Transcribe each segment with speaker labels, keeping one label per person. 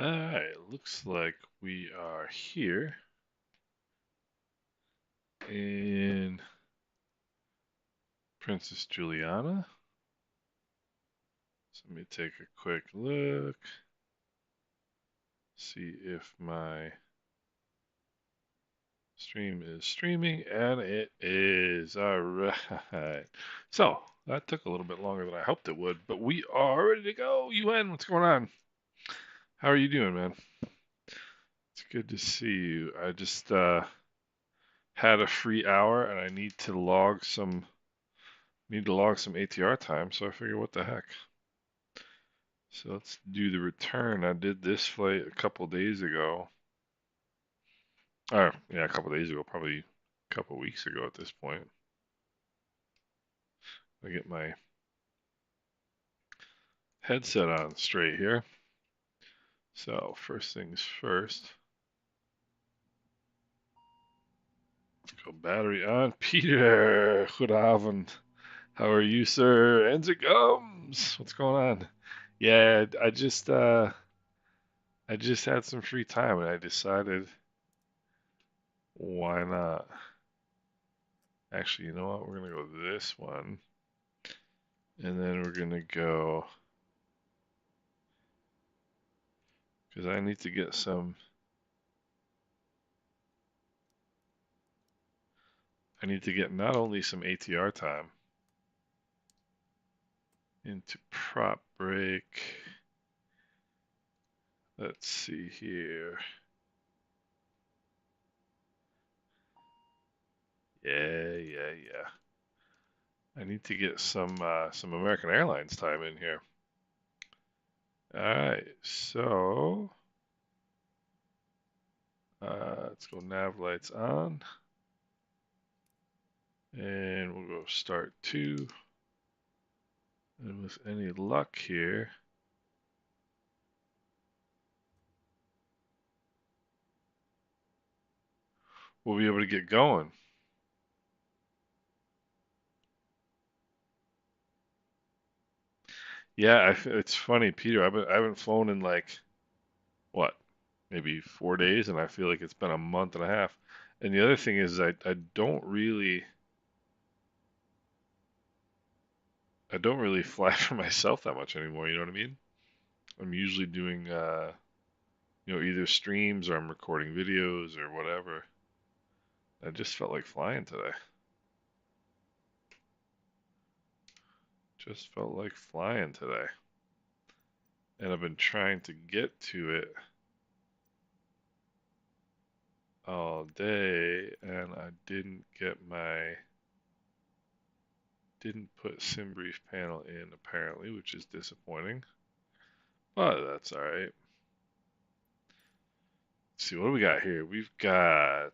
Speaker 1: Alright, looks like we are here in Princess Juliana. So let me take a quick look, see if my stream is streaming, and it is. Alright. So, that took a little bit longer than I hoped it would, but we are ready to go. Yuan, what's going on? How are you doing, man? It's good to see you. I just had a free hour and I need to log some ATR time, so I figured what the heck. So let's do the return. I did this flight a couple days ago. Or yeah, a couple days ago, probably a couple weeks ago at this point. I get my headset on straight here. So first things first. Let's go battery on. Peter, goedenavond. How are you, sir? And it comes. What's going on? Yeah, I just had some free time and I decided why not? Actually, you know what? We're gonna go this one, and then we're gonna go because I need to get some. I need to get not only some ATR time into prop break. Let's see here. Yeah, yeah, yeah. I need to get some American Airlines time in here. All right, so let's go nav lights on, and we'll go start two. And with any luck here, we'll be able to get going. Yeah, it's funny, Peter. I haven't flown in like what, maybe 4 days, and I feel like it's been a month and a half. And the other thing is, I don't really fly for myself that much anymore. You know what I mean? I'm usually doing either streams or I'm recording videos or whatever. I just felt like flying today. Just felt like flying today, and I've been trying to get to it all day, and I didn't put sim brief panel in apparently, which is disappointing, but that's all right. Let's see, what do we got here? We've got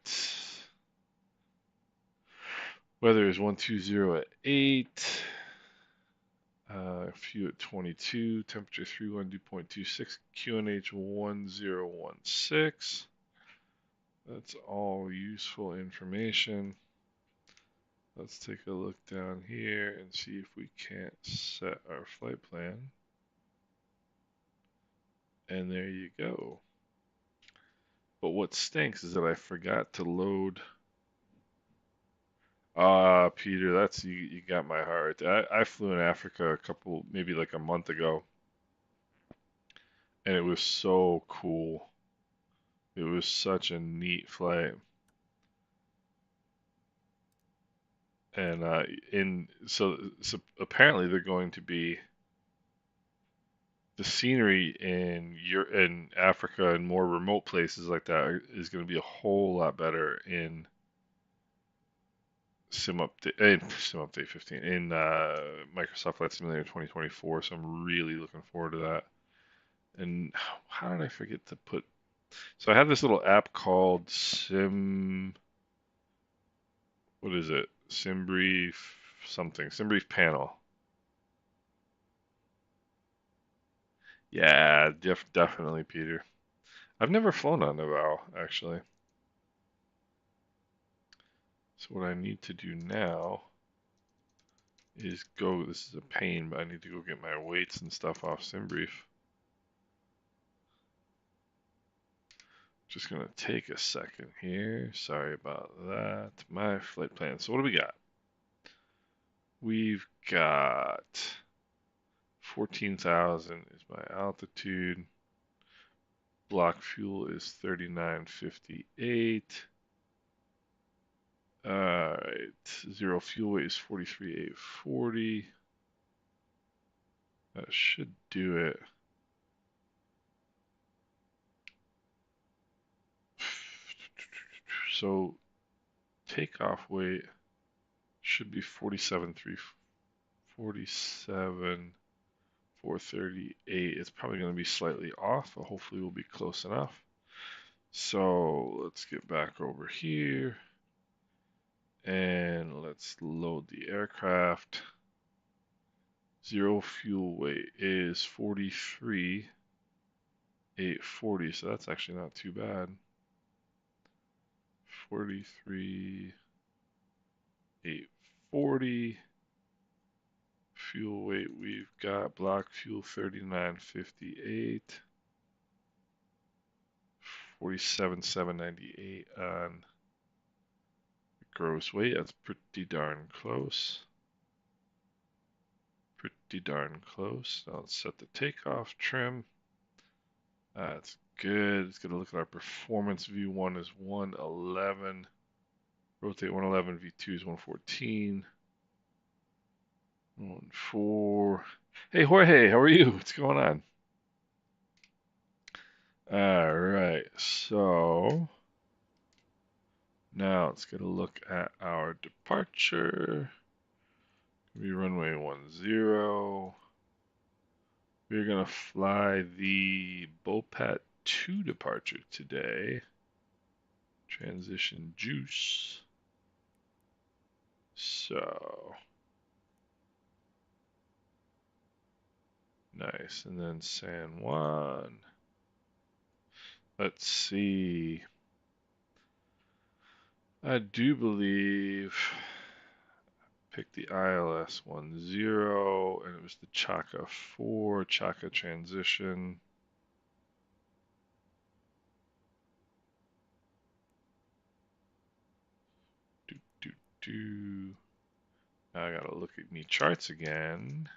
Speaker 1: weather is 120 at 8, a few at 22, temperature 312.26, QNH 1016. That's all useful information. Let's take a look down here and see if we can't set our flight plan. And there you go. But what stinks is that I forgot to load. Ah, Peter, you got my heart. I flew in Africa maybe like a month ago, and it was so cool. It was such a neat flight. And so apparently they're going to be the scenery in Africa and more remote places like that is going to be a whole lot better in Sim Update 15 in Microsoft Flight Simulator 2024. So I'm really looking forward to that. And how did I forget to put? So I have this little app called What is it? SimBrief something. SimBrief Panel. Yeah, definitely, Peter. I've never flown on Naval actually. So what I need to do now is go. This is a pain, but I need to go get my weights and stuff off SimBrief. Just gonna take a second here. Sorry about that. My flight plan. So what do we got? We've got 14,000 is my altitude. Block fuel is 39.58. Alright, zero fuel weight is 43,840. That should do it. So takeoff weight should be 47,438. It's probably going to be slightly off, but hopefully we'll be close enough. So let's get back over here and let's load the aircraft. Zero fuel weight is 43,840, so that's actually not too bad. 43,840. Fuel weight, we've got block fuel 39.58. 47,798 on gross weight. That's pretty darn close. Pretty darn close. Now let's set the takeoff trim. That's good. Let's get a look at our performance. V1 is 111. Rotate 111. V2 is 114. 14. Hey Jorge, how are you? What's going on? All right, so now let's get a look at our departure. We runway 10. We're gonna fly the Bopat 2 departure today. Transition juice. So nice, and then San Juan. Let's see. I do believe picked the ILS 10, and it was the Chaka 4, Chaka transition. Now I gotta look at me charts again.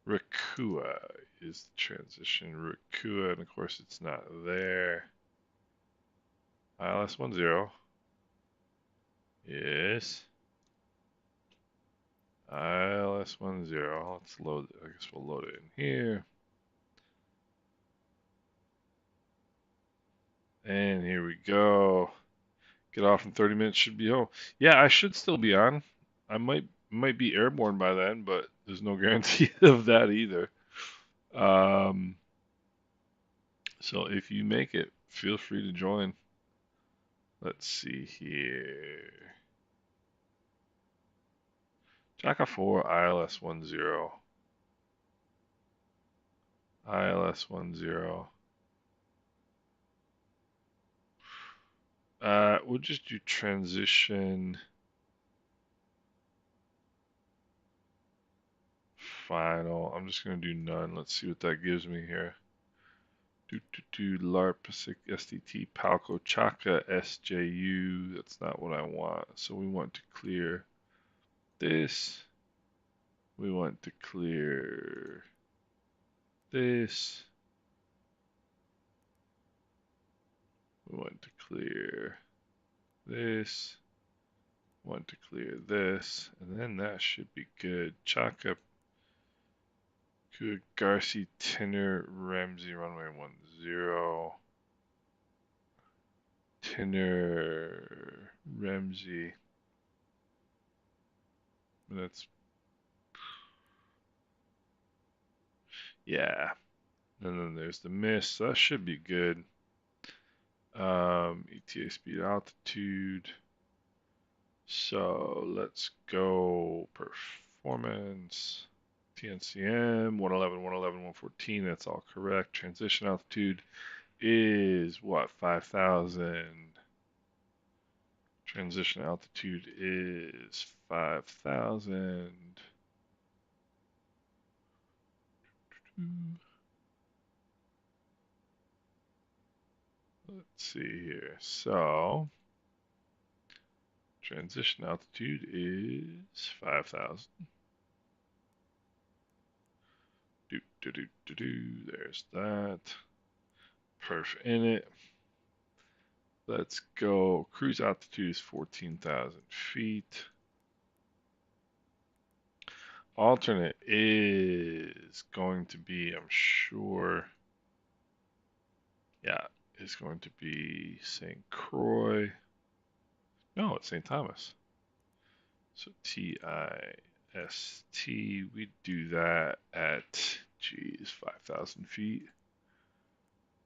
Speaker 1: Rakua is the transition. Rakua, and of course it's not there. ILS 10. Yes. ILS 10. Let's load it. I guess we'll load it in here. And here we go. Get off in 30 minutes, should be home. Yeah, I should still be on. I might be airborne by then, but there's no guarantee of that either. So if you make it, feel free to join. Let's see here. Chaka 4, ILS 10. ILS 10. We'll just do transition final. I'm just gonna do none. Let's see what that gives me here. LARP Pacific STT Palco Chaka SJU. That's not what I want. So we want to clear this. We want to clear this. We want to clear this. Want to clear this. And then that should be good. Chaka Garci Tinner Ramsey runway 10. Tinner Ramsey. That's yeah. And then there's the miss. That should be good. ETA speed altitude. So let's go performance. TNCM 111, 111, 114. That's all correct. Transition altitude is what? 5,000. Transition altitude is 5,000. let's see here. So, transition altitude is 5,000. There's that. Perf in it. Let's go. Cruise altitude is 14,000 feet. Alternate is going to be, I'm sure, yeah, is going to be St. Croix. No, it's St. Thomas. So TIST, we do that at, geez, 5,000 feet.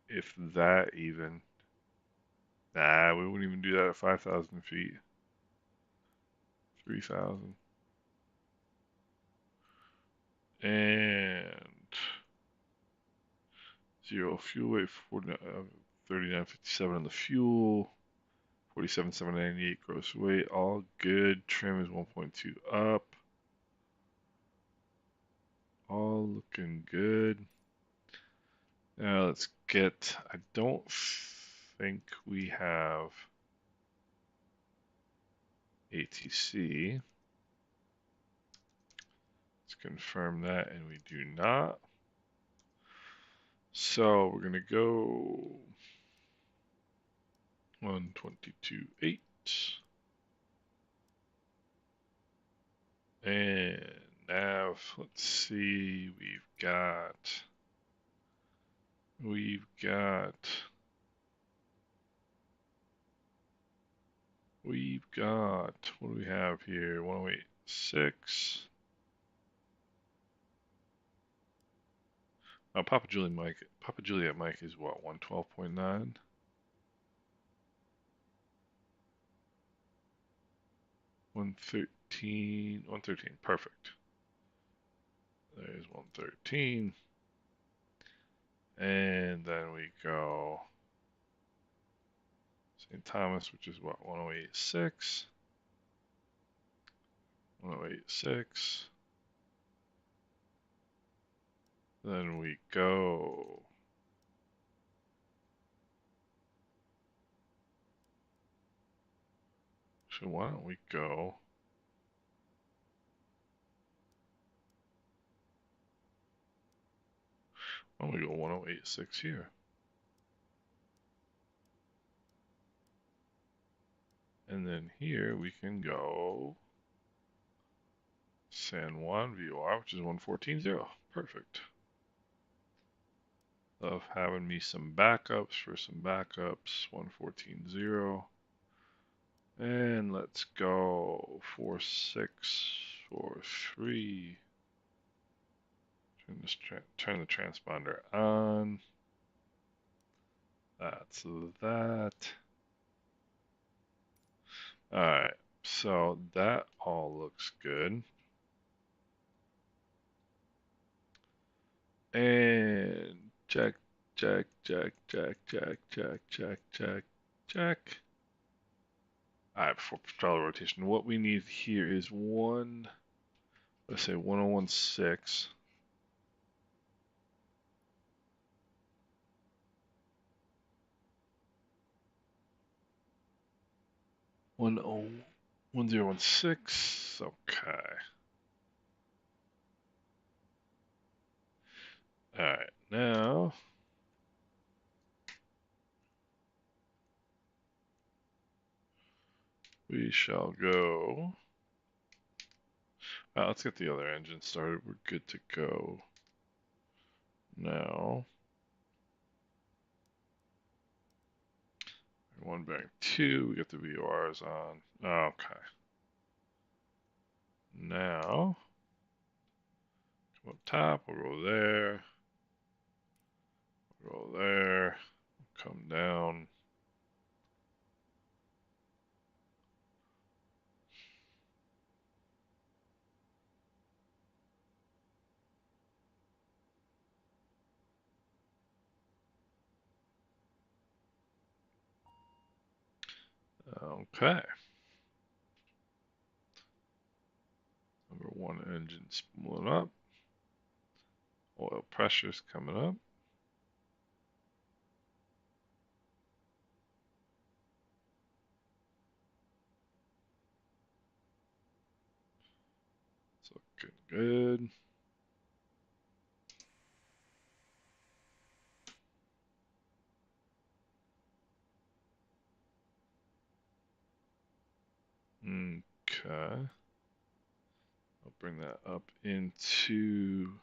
Speaker 1: If that even. Nah, we wouldn't even do that at 5,000 feet. 3,000. And zero fuel weight, 39.57 on the fuel, 47,798 gross weight. All good. Trim is 1.2 up. All looking good. Now let's get. I don't think we have ATC. Let's confirm that, and we do not. So we're gonna go 122.8 and nav. Let's see. We've got. What do we have here? 108.6. Oh, Papa Juliet Mike is what? 112.9. 113. 113. Perfect. There's 113. And then we go St. Thomas, which is what? 108.6. 108.6. Then we go. So why don't we go? Why don't we go 108.6 here? And then here we can go San Juan VOR, which is 114.0. Perfect. Love having me some backups for some backups. 114.0. And let's go 4643. Turn the transponder on. That's that. Alright, so that all looks good. And check. Alright, before propeller rotation, what we need here is let's say 1016. 1016. Okay. Alright, now we shall go. Let's get the other engine started. We're good to go. Now, one bearing two, we get the VORs on. Okay. Now, come up top, we'll go there. We'll go there. Come down. Okay. Number one engine spooling up. Oil pressure's coming up. It's looking good. Okay. I'll bring that up into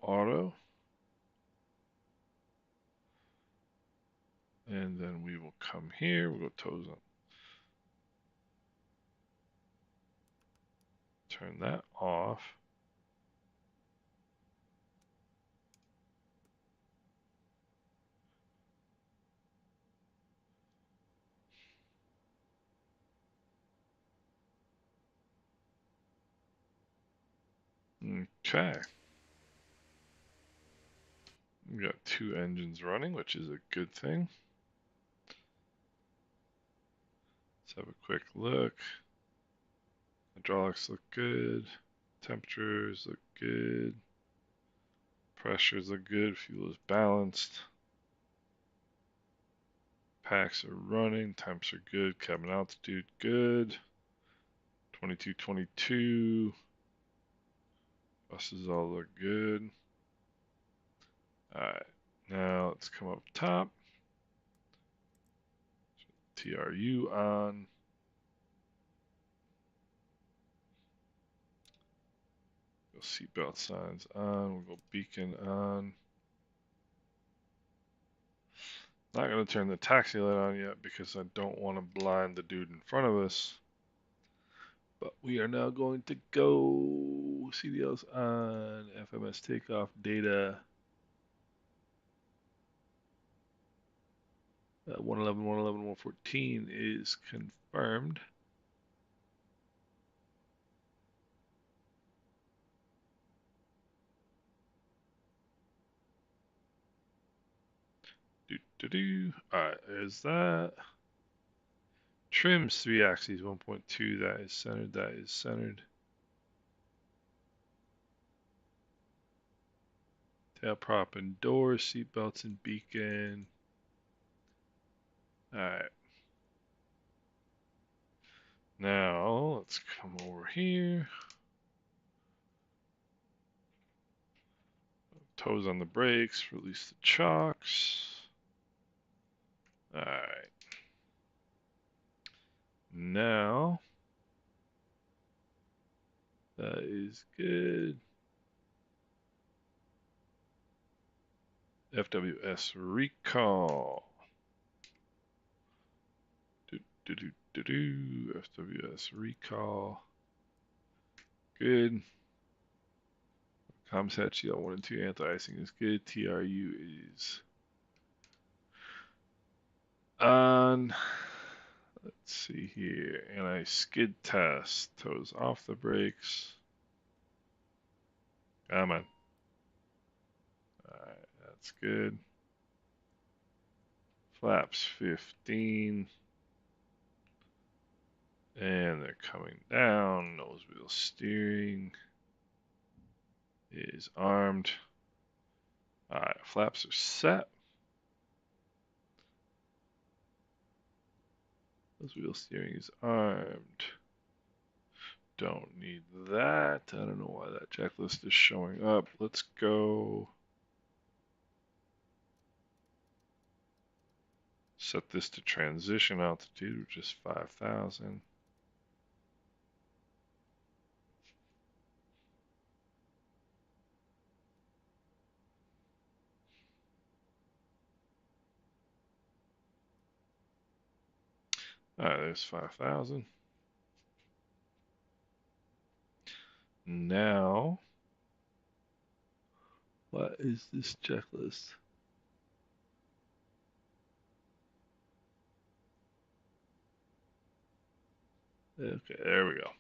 Speaker 1: auto. And then we will come here. We'll go toes up. Turn that off. Okay. We got 2 engines running, which is a good thing. Let's have a quick look. Hydraulics look good. Temperatures look good. Pressures look good. Fuel is balanced. Packs are running. Temps are good. Cabin altitude good. 2222. Buses all look good. Alright. Now let's come up top. TRU on. Go seatbelt signs on. We'll go beacon on. Not going to turn the taxi light on yet because I don't want to blind the dude in front of us. But we are now going to go CDLs on, FMS takeoff data. 111, 111, 114 is confirmed. Alright, there's that. Trims 3 axes, 1.2. That is centered. That is centered. Tail prop and doors, seatbelts and beacon. Alright. Now, let's come over here. Toes on the brakes, release the chocks. Alright. Now, that is good. FWS recall. FWS recall. Good. Comsat GL 1 and 2 anti-icing is good. TRU is on. Let's see here. Anti-skid test. Toes off the brakes. Come on. Alright, that's good. Flaps 15. And they're coming down. Nose wheel steering is armed. Alright, flaps are set. Nose wheel steering is armed. Don't need that. I don't know why that checklist is showing up. Let's go set this to transition altitude, which is 5,000. Alright, there's 5,000. Now, what is this checklist? Okay, there we go.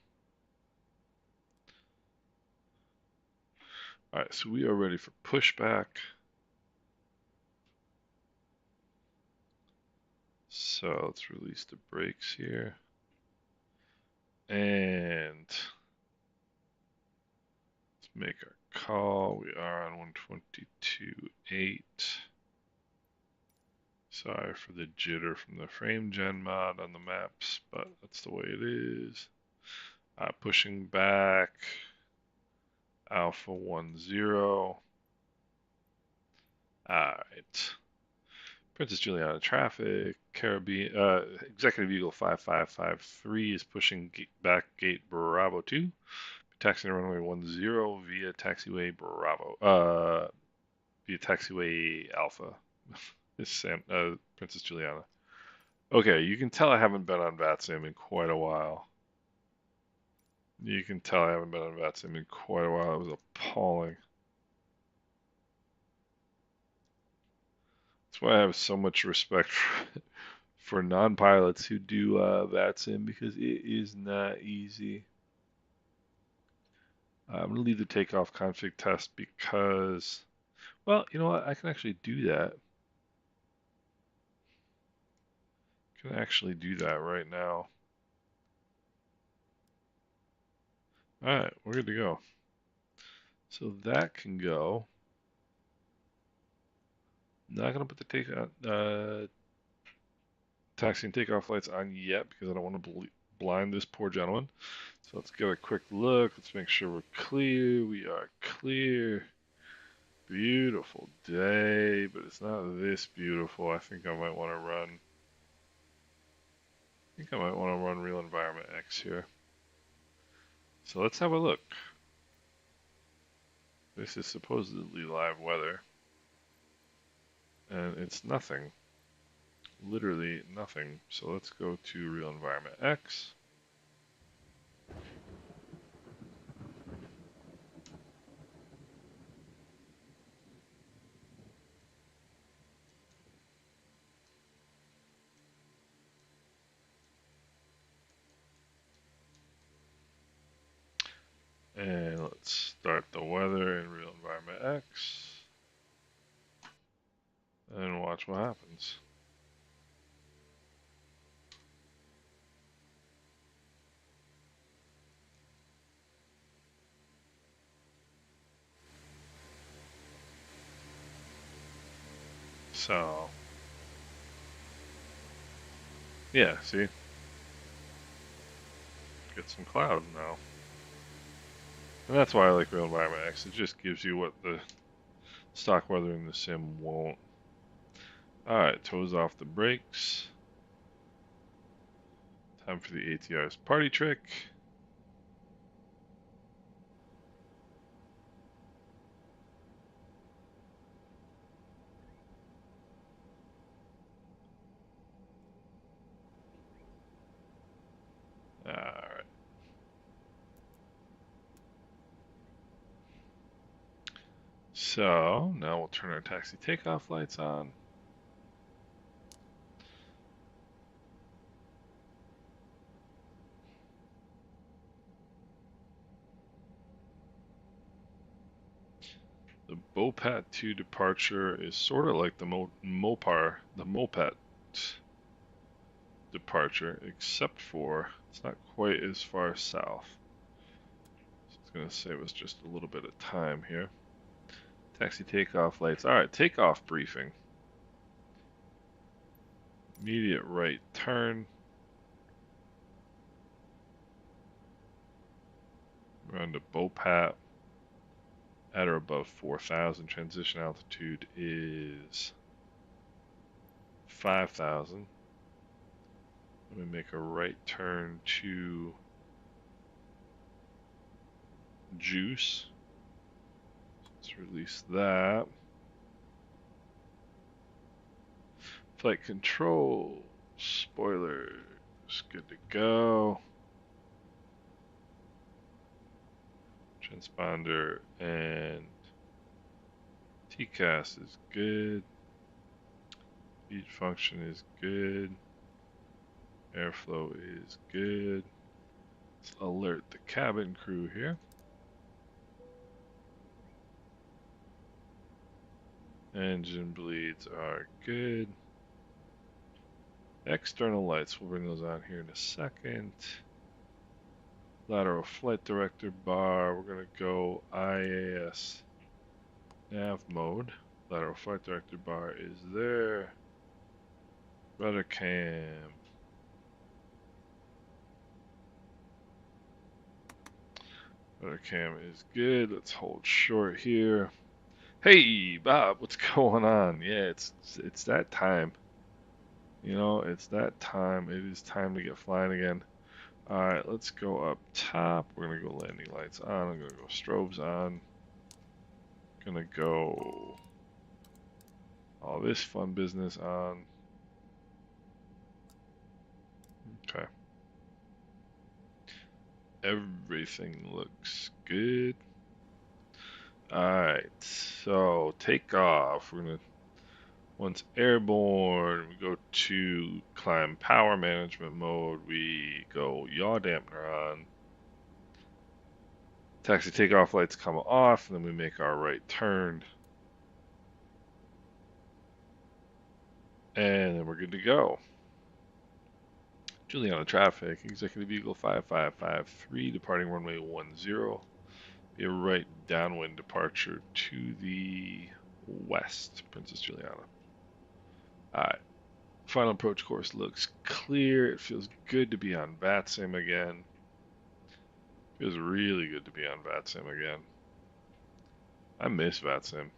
Speaker 1: Alright, so we are ready for pushback. So let's release the brakes here. And let's make our call. We are on 122.8. Sorry for the jitter from the frame gen mod on the maps, but that's the way it is. Pushing back, Alpha 10. Alright. Princess Juliana traffic, Caribbean, Executive Eagle 5553 is pushing back gate Bravo 2, taxiing runway 10 via taxiway Bravo, via taxiway Alpha. Is Princess Juliana. Okay, you can tell I haven't been on VATSIM in quite a while. You can tell I haven't been on VATSIM in quite a while. It was appalling. That's why I have so much respect for non-pilots who do VATSIM because it is not easy. I'm gonna leave the takeoff config test because, well, you know what? I can actually do that. Can actually do that right now. All right, we're good to go. So that can go. Not gonna put the taxi and takeoff lights on yet because I don't want to blind this poor gentleman. So let's get a quick look. Let's make sure we're clear. We are clear. Beautiful day, but it's not this beautiful. I think I might want to run. I think I might want to run Real Environment X here. So let's have a look. This is supposedly live weather, and it's nothing. Literally nothing. So let's go to Real Environment X. And let's start the weather in Real Environment X. And watch what happens. So, yeah, see? Get some cloud now. And that's why I like Real Environment X. It just gives you what the stock weather in the sim won't. Alright, toes off the brakes. Time for the ATR's party trick. Alright. So, now we'll turn our taxi takeoff lights on. The Bopat 2 departure is sort of like the Mopat departure, except for it's not quite as far south. So it's going to save us just a little bit of time here. Taxi takeoff lights. Alright, takeoff briefing. Immediate right turn. We're on to Bopat. At or above 4,000. Transition altitude is 5,000. Let me make a right turn to Juice. Let's release that. Flight control, spoilers, good to go. Transponder and TCAS is good. Heat function is good. Airflow is good. Let's alert the cabin crew here. Engine bleeds are good. External lights, we'll bring those on here in a second. Lateral flight director bar, we're going to go IAS nav mode. Lateral flight director bar is there. Rudder cam. Rudder cam is good. Let's hold short here. Hey, Bob, what's going on? Yeah, it's that time. You know, it's that time. It is time to get flying again. All right, let's go up top. We're gonna go landing lights on. I'm gonna go strobes on. Gonna go all this fun business on. Okay. Everything looks good. Alright, so takeoff. We're gonna, once airborne, we go to climb power management mode. We go yaw dampener on. Taxi takeoff lights come off, and then we make our right turn. And then we're good to go. Juliana traffic, executive Eagle 5553, departing runway 10. Be a right downwind departure to the west, Princess Juliana. Alright, final approach course looks clear. It feels good to be on VATSIM again. Feels really good to be on VATSIM again. I miss VATSIM.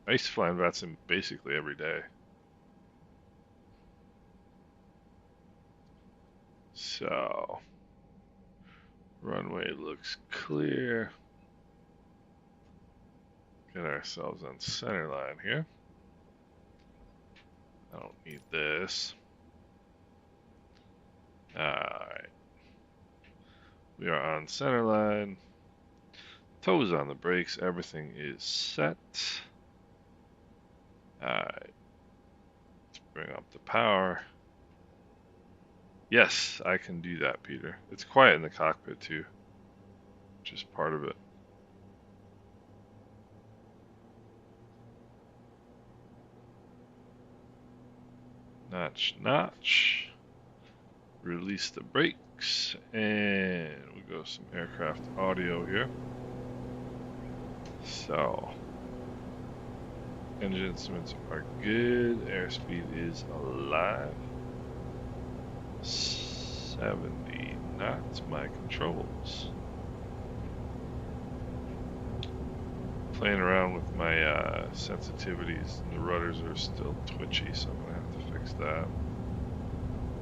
Speaker 1: I used to fly on VATSIM basically every day. So, runway looks clear. Get ourselves on center line here. I don't need this. Alright. We are on center line. Toes on the brakes. Everything is set. Alright. Let's bring up the power. Yes, I can do that, Peter. It's quiet in the cockpit too, which is part of it. Notch, notch. Release the brakes, and we go some aircraft audio here. So, engine instruments are good. Airspeed is alive. 70 knots, my controls. Playing around with my sensitivities. The rudders are still twitchy, so I'm gonna have to fix that.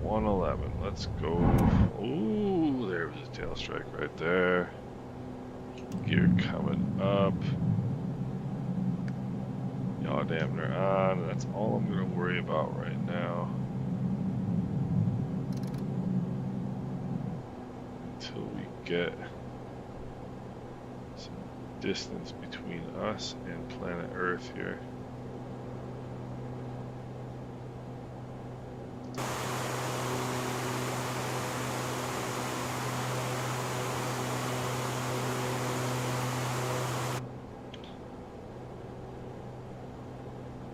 Speaker 1: 111, let's go. Ooh, there was a tail strike right there. Gear coming up. Yaw dampener on, and that's all I'm gonna worry about right now. Until we get some distance between us and planet Earth here.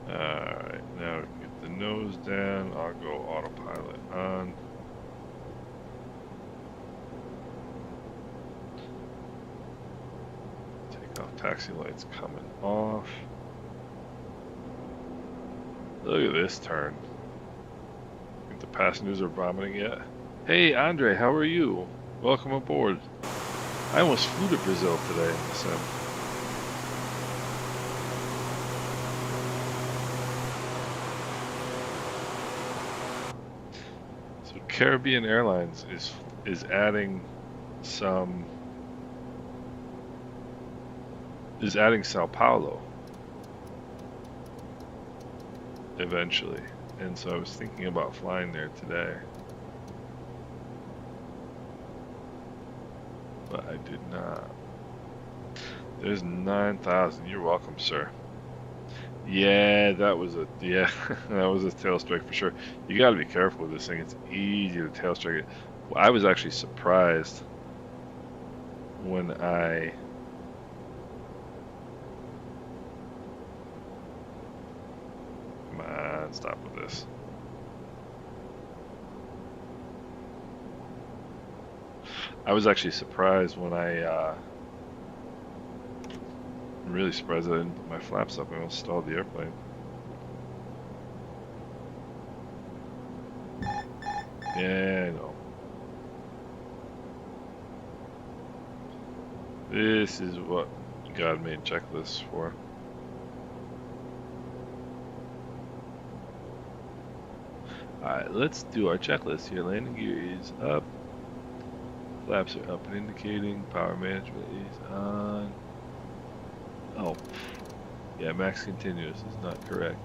Speaker 1: Alright, now we can get the nose down. I'll go autopilot on. Takeoff taxi lights coming off. Look at this turn. Think the passengers are vomiting yet? Hey Andre, how are you? Welcome aboard. I almost flew to Brazil today in the sim. So Caribbean Airlines is adding some Sao Paulo eventually, and so I was thinking about flying there today, but I did not. There's 9,000. You're welcome, sir. Yeah, that was a tail strike for sure. You got to be careful with this thing. It's easy to tail strike it. Well, I was actually surprised when I come on, stop with this. I was actually surprised when I'm really surprised I didn't put my flaps up. I almost stalled the airplane. Yeah, I know. This is what God made checklists for. Alright, let's do our checklist here. Landing gear is up. Flaps are up and indicating. Power management is on. Oh, yeah, max continuous is not correct.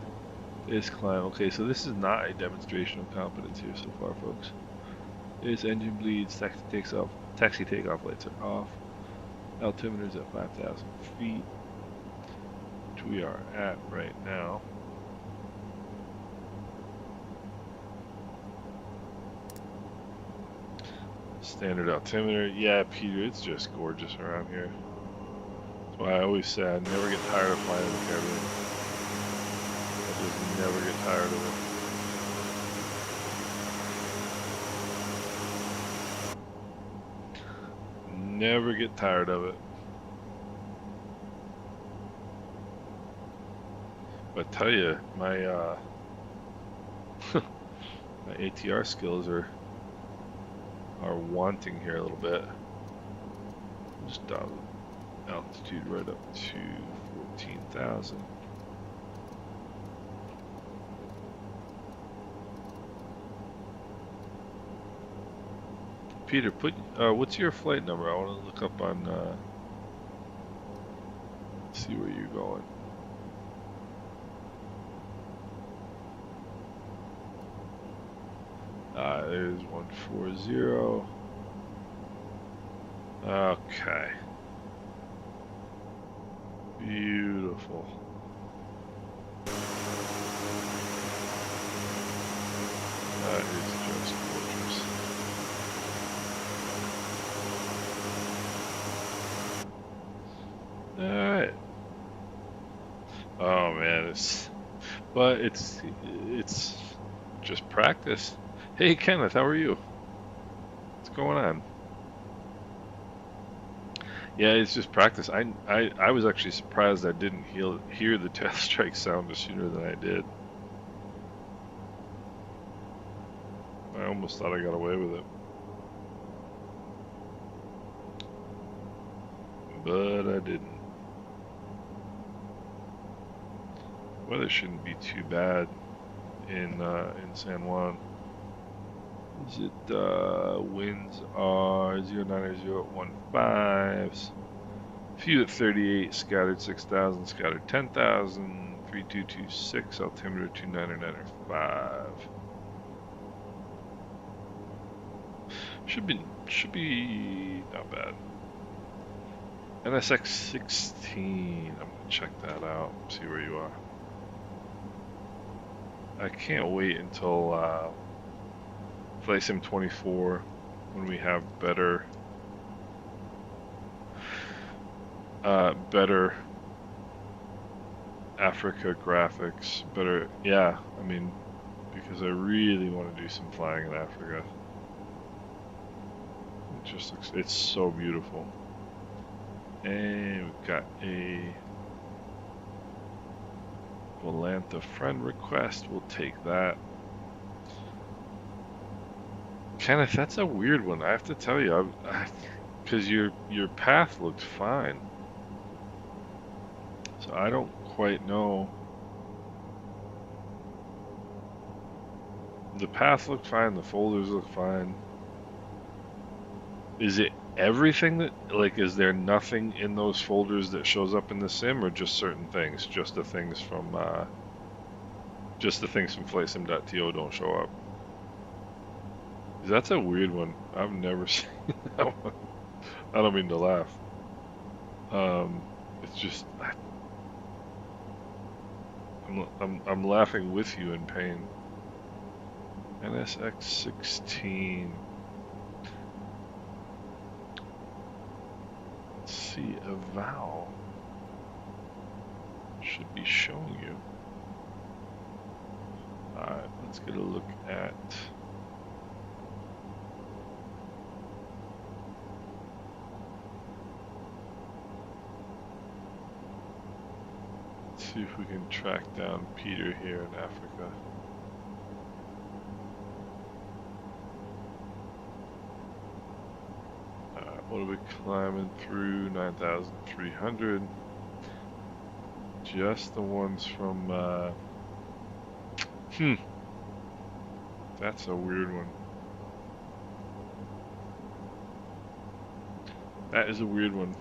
Speaker 1: Is climb. Okay, so this is not a demonstration of competence here so far, folks. This engine bleeds. Taxi takes off. Taxi takeoff lights are off. Altimeter is at 5,000 feet, which we are at right now. Standard altimeter. Yeah, Peter, it's just gorgeous around here. That's why I always say I never get tired of flying in the Caribbean. I just never get tired of it. Never get tired of it. But I tell you, my my ATR skills are wanting here a little bit. Just dial the altitude right up to 14,000. Peter, what's your flight number? I want to look up on see where you're going. There's 140. Okay. Beautiful. That is just gorgeous. Alright. Oh man, it's just practice. Hey Kenneth, how are you? What's going on? Yeah, it's just practice. I was actually surprised I didn't hear the tail strike sound sooner than I did. I almost thought I got away with it. But I didn't. Weather shouldn't be too bad in San Juan. Is it winds are 090 at 15s, few at 38, scattered 6,000, scattered 10,000, 3226, altimeter 299.5. Should be not bad. NSX 16. I'm gonna check that out. See where you are. I can't wait until Flight Sim 24 when we have better Africa graphics. Better, yeah. I mean, because I really want to do some flying in Africa. It just looks, it's so beautiful. And we've got a Volantha friend request. We'll take that. Kenneth, that's a weird one. I have to tell you, because your path looked fine. So I don't quite know. The path looked fine. The folders look fine. Is it everything that, like, is there nothing in those folders that shows up in the sim, or just certain things? Just the things from FlightSim.to don't show up. That's a weird one. I've never seen that one. I don't mean to laugh. It's just I'm laughing with you in pain. NSX 16. Let's see, Eval should be showing you. Alright, let's get a look at see if we can track down Peter here in Africa. What are we climbing through? 9,300. Just the ones from, that's a weird one. That is a weird one.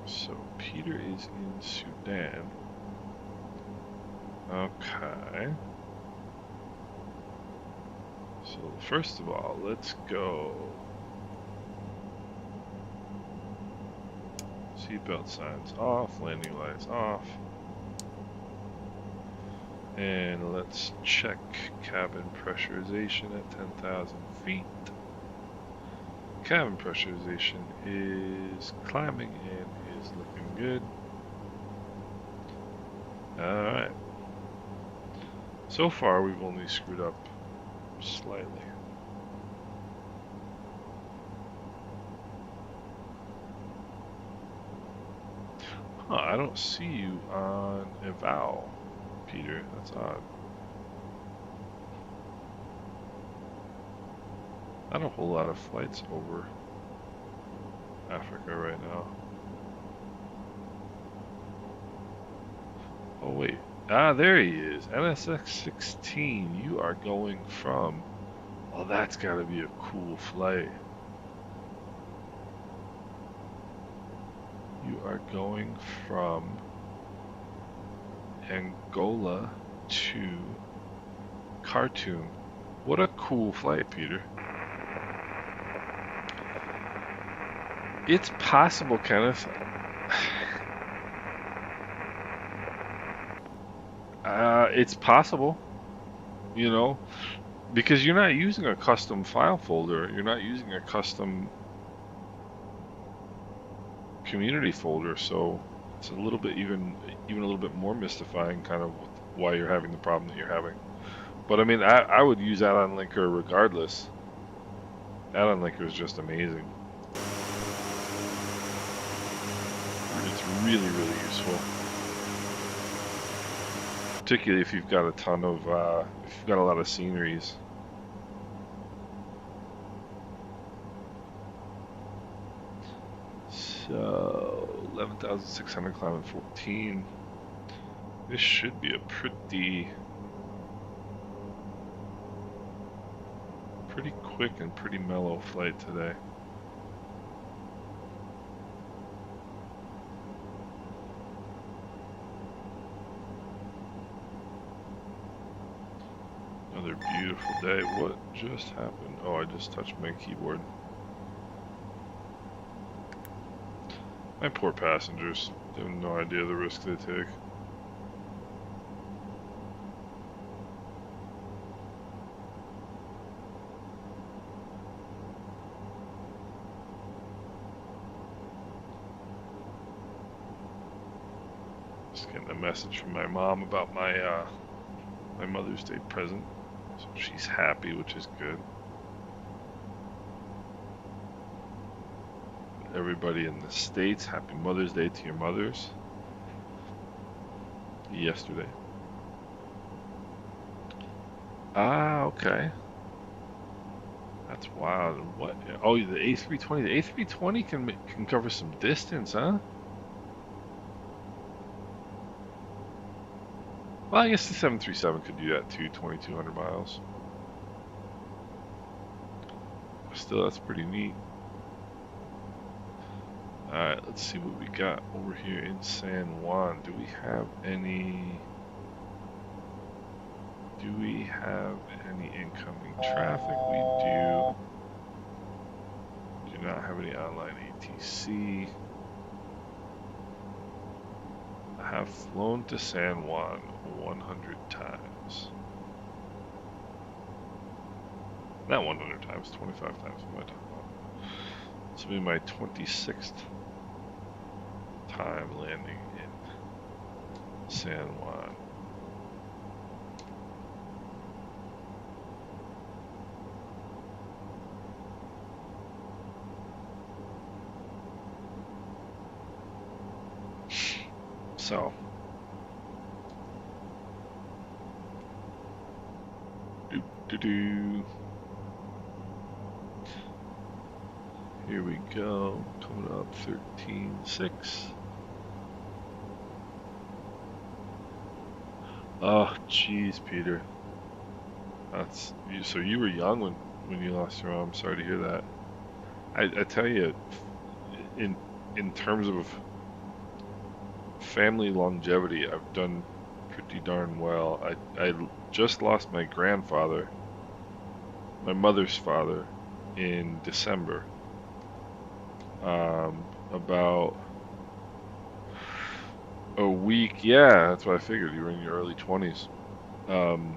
Speaker 1: So Peter is in Sudan. Okay. So first of all, let's go. Seatbelt signs off, landing lights off. And let's check cabin pressurization at 10,000 feet. Cabin pressurization is climbing and is looking good. Alright. So far we've only screwed up slightly. Huh, I don't see you on eval, Peter. That's odd. Not a whole lot of flights over Africa right now. Oh wait. Ah, there he is. NSX 16. You are going from... Oh, that's gotta be a cool flight. You are going from Angola to Khartoum. What a cool flight, Peter. It's possible, Kenneth. It's possible, you know, because you're not using a custom file folder. You're not using a custom community folder, so it's a little bit even a little bit more mystifying, kind of why you're having the problem that you're having. But I mean, I would use add-on linker regardless. Add-on linker is just amazing. It's really, really useful. Particularly if you've got a ton of, if you've got a lot of sceneries. So, 11,600 climbing 14. This should be a pretty quick and pretty mellow flight today. Another beautiful day. What just happened? Oh, I just touched my keyboard. My poor passengers. They have no idea the risk they take. Just getting a message from my mom about my my Mother's Day present. So she's happy, which is good. Everybody in the States, happy Mother's Day to your mothers. Yesterday. Ah, okay. That's wild. What? Oh, the A320. The A320 can cover some distance, huh? Well, I guess the 737 could do that too, 2,200 miles. Still, that's pretty neat. Alright, let's see what we got over here in San Juan. Do we have any incoming traffic? We do. Do not have any online ATC. I have flown to San Juan 100 times. Not 100 times, 25 times. What am I talking about? This will be my 26th time landing in San Juan. So, do. Here we go. Coming up 13.6. Oh, jeez, Peter. That's so you were young when you lost your mom. Sorry to hear that. I tell you, in in terms of family longevity, I've done pretty darn well. I just lost my grandfather, my mother's father, in December. About a week. Yeah, that's what I figured. You were in your early 20s. Um,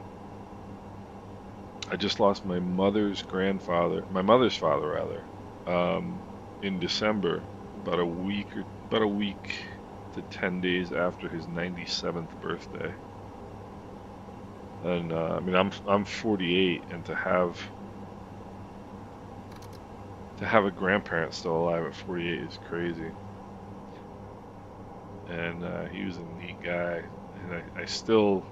Speaker 1: I just lost my mother's grandfather, my mother's father rather, in December, about a week to 10 days after his 97th birthday. And I mean, I'm 48, and to have a grandparent still alive at 48 is crazy. And he was a neat guy, and I still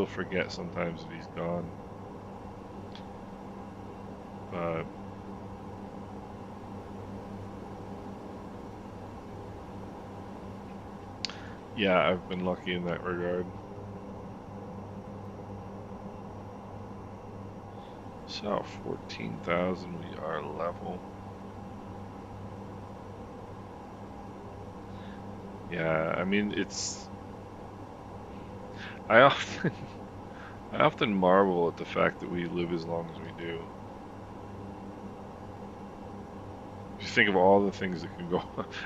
Speaker 1: forget sometimes that he's gone. But yeah, I've been lucky in that regard. So 14,000, we are level. Yeah, I mean I often I often marvel at the fact that we live as long as we do. If you think of all the things that can go,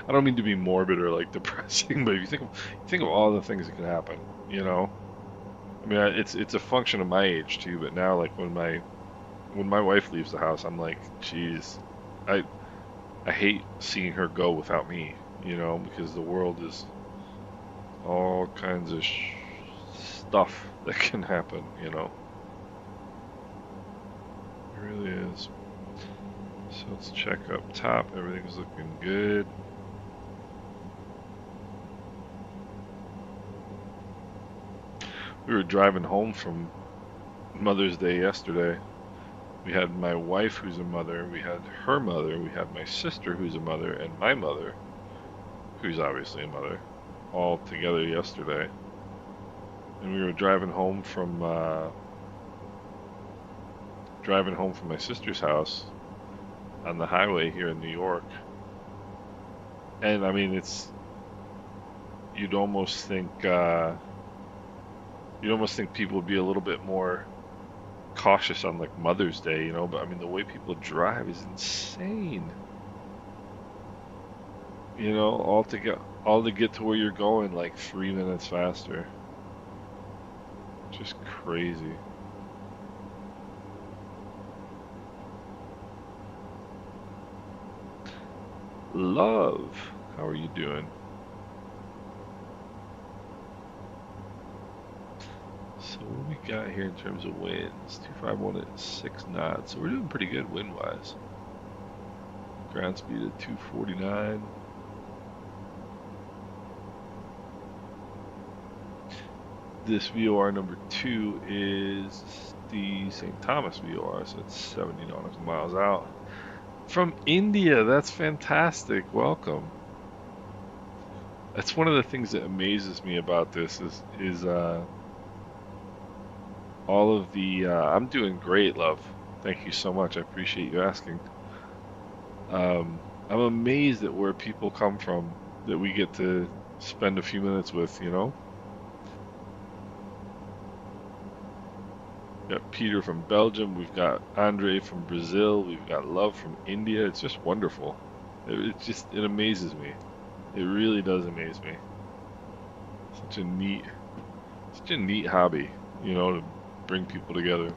Speaker 1: I don't mean to be morbid or like depressing, but if you think of all the things that can happen, you know. I mean, it's a function of my age too. But now, like when my wife leaves the house, I'm like, geez, I I hate seeing her go without me, because the world is all kinds of stuff that can happen. It really is. So let's check up top. Everything's looking good. We were driving home from Mother's Day yesterday. We had my wife, who's a mother, we had her mother, we had my sister, who's a mother, and my mother, who's obviously a mother, all together yesterday. And we were driving home from my sister's house on the highway here in New York. And I mean, you'd almost think people would be a little bit more cautious on like Mother's Day, but I mean the way people drive is insane. All to get to where you're going like 3 minutes faster. Just crazy. Love, how are you doing? So what we got here in terms of winds? 251 at 6 knots. So we're doing pretty good wind-wise. Ground speed at 249. This VOR number 2 is the St. Thomas VOR, so it's 70 nautical miles out. From India, that's fantastic. Welcome. That's one of the things that amazes me about this is all of the. I'm doing great, love. Thank you so much. I appreciate you asking. I'm amazed at where people come from that we get to spend a few minutes with. We've got Peter from Belgium, we've got Andre from Brazil, we've got Love from India. It's just wonderful. It amazes me. It really does amaze me. Such a neat hobby, to bring people together.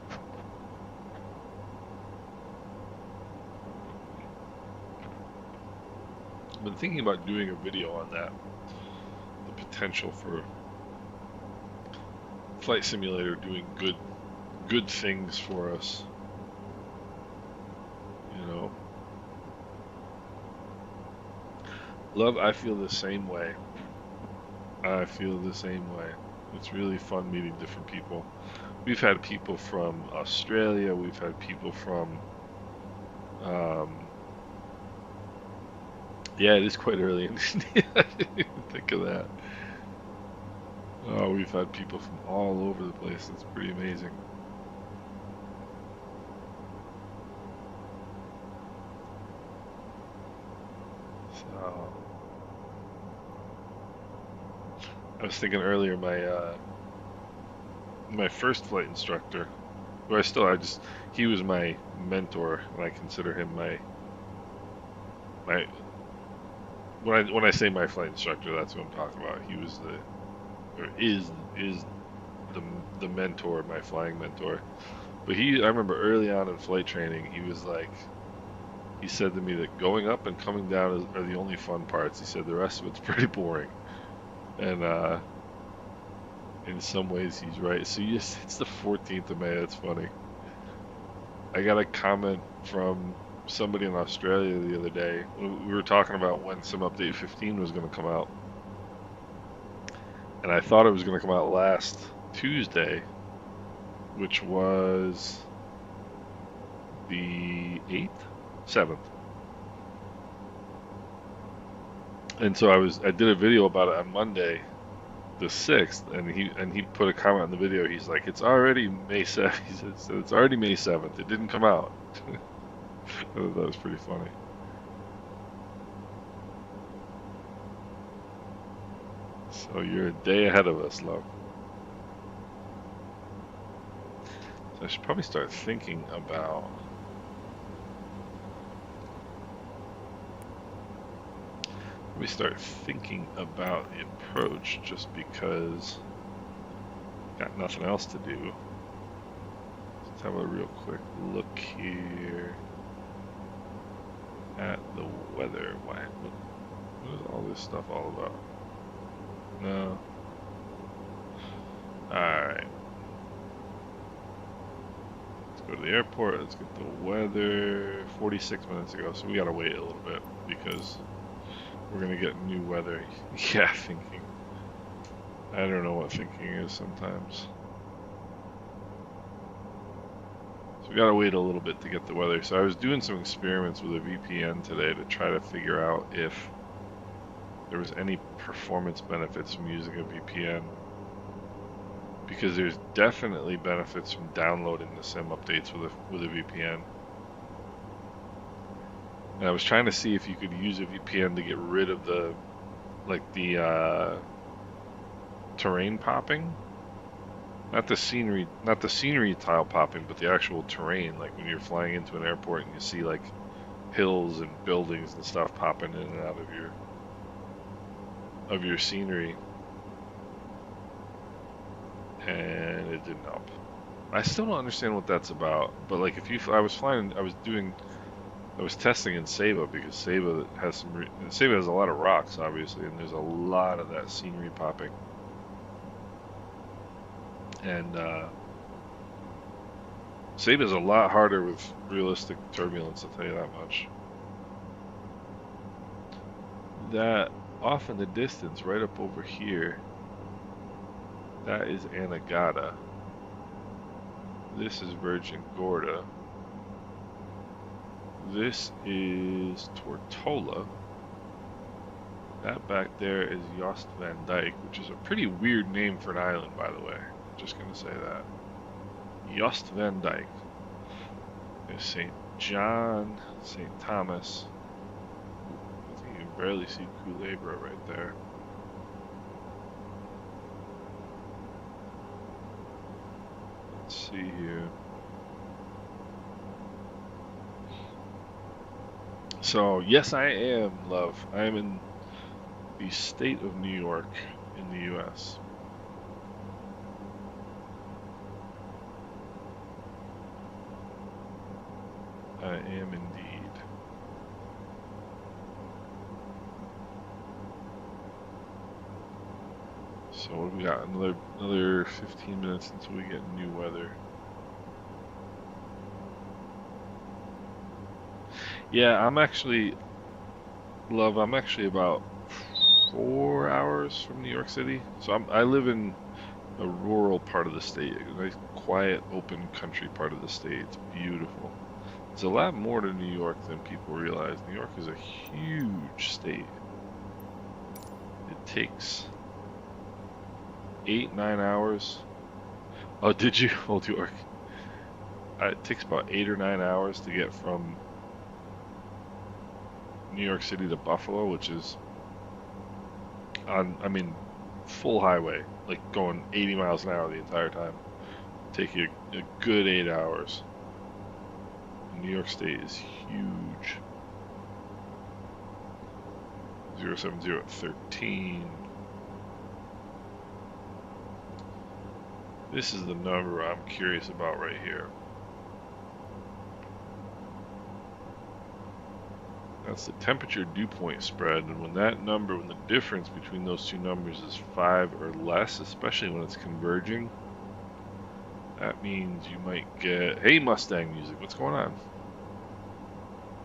Speaker 1: I've been thinking about doing a video on that. The potential for Flight Simulator doing good things for us. Love, I feel the same way. I feel the same way. It's really fun meeting different people. We've had people from Australia. We've had people from Yeah, it is quite early in India. I didn't even think of that. Oh, we've had people from all over the place. It's pretty amazing. So, I was thinking earlier, my first flight instructor, who he was my mentor, and I consider him my when I say my flight instructor, that's what I'm talking about. He was or is the the mentor, my flying mentor. But I remember early on in flight training, he said to me that going up and coming down are the only fun parts. He said the rest of it's pretty boring. And in some ways, he's right. So yes, it's the 14th of May. That's funny. I got a comment from somebody in Australia the other day. We were talking about when Sim Update 15 was going to come out, and I thought it was going to come out last Tuesday, which was the 8th, 7th. And so I did a video about it on Monday, the 6th, and he put a comment on the video. He's like, "It's already May 7th." He said, "So it's already May 7th. It didn't come out." That was pretty funny. So you're a day ahead of us, love. So I should probably start thinking about the approach, just because I've got nothing else to do. Let's have a real quick look here at the weather. What is all this stuff all about? No. Alright. Let's go to the airport. Let's get the weather. 46 minutes ago, so we gotta wait a little bit because we're gonna get new weather. Yeah, thinking. I don't know what thinking is sometimes. So we gotta wait a little bit to get the weather. So I was doing some experiments with a VPN today to try to figure out if there was any performance benefits from using a VPN. Because there's definitely benefits from downloading the sim updates with a VPN. And I was trying to see if you could use a VPN to get rid of the terrain popping. Not the scenery tile popping, but the actual terrain, like when you're flying into an airport and you see like hills and buildings and stuff popping in and out of your scenery. And it didn't help. I still don't understand what that's about, but like I was testing in Saba, because Saba has a lot of rocks, obviously, and there's a lot of that scenery popping. And Saba is a lot harder with realistic turbulence, I'll tell you that much. That off in the distance, right up over here, that is Anegada. This is Virgin Gorda. This is Tortola. That back there is Jost van Dyke, which is a pretty weird name for an island, by the way. Just gonna say that. Jost van Dyke. There's St. John, St. Thomas. I think you can barely see Culebra right there. Let's see here. So, yes, I am, love. I am in the state of New York in the U.S. I am indeed. So what have we got? Another 15 minutes until we get new weather. Yeah, I'm actually about 4 hours from New York City. So I live in a rural part of the state, a nice, quiet, open country part of the state. It's beautiful. There's a lot more to New York than people realize. New York is a huge state. It takes 8-9 hours. Oh, did you? Old York. It takes about 8 or 9 hours to get from New York City to Buffalo, which is I mean, full highway, like going 80 miles an hour the entire time. Take you a good 8 hours. New York State is huge. 07013. This is the number I'm curious about right here. That's the temperature dew point spread, and when the difference between those two numbers is 5 or less, especially when it's converging, that means you might get, hey, Mustang music, what's going on?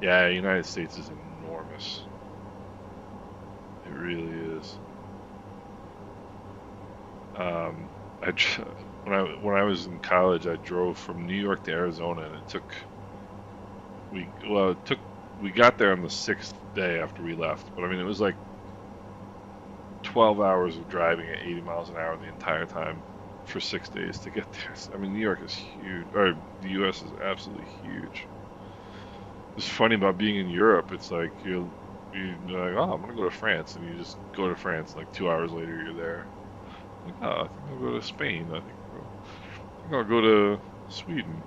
Speaker 1: Yeah, the United States is enormous. It really is. When I was in college, I drove from New York to Arizona, and we got there on the 6th day after we left. But I mean, it was like 12 hours of driving at 80 miles an hour the entire time for 6 days to get there. I mean, New York is huge, or the U.S. is absolutely huge. It's funny about being in Europe. It's like you're like, oh, I'm gonna go to France, and you just go to France. And like 2 hours later, you're there. Like, oh, I think I'll go to Spain. I think I'll go to Sweden.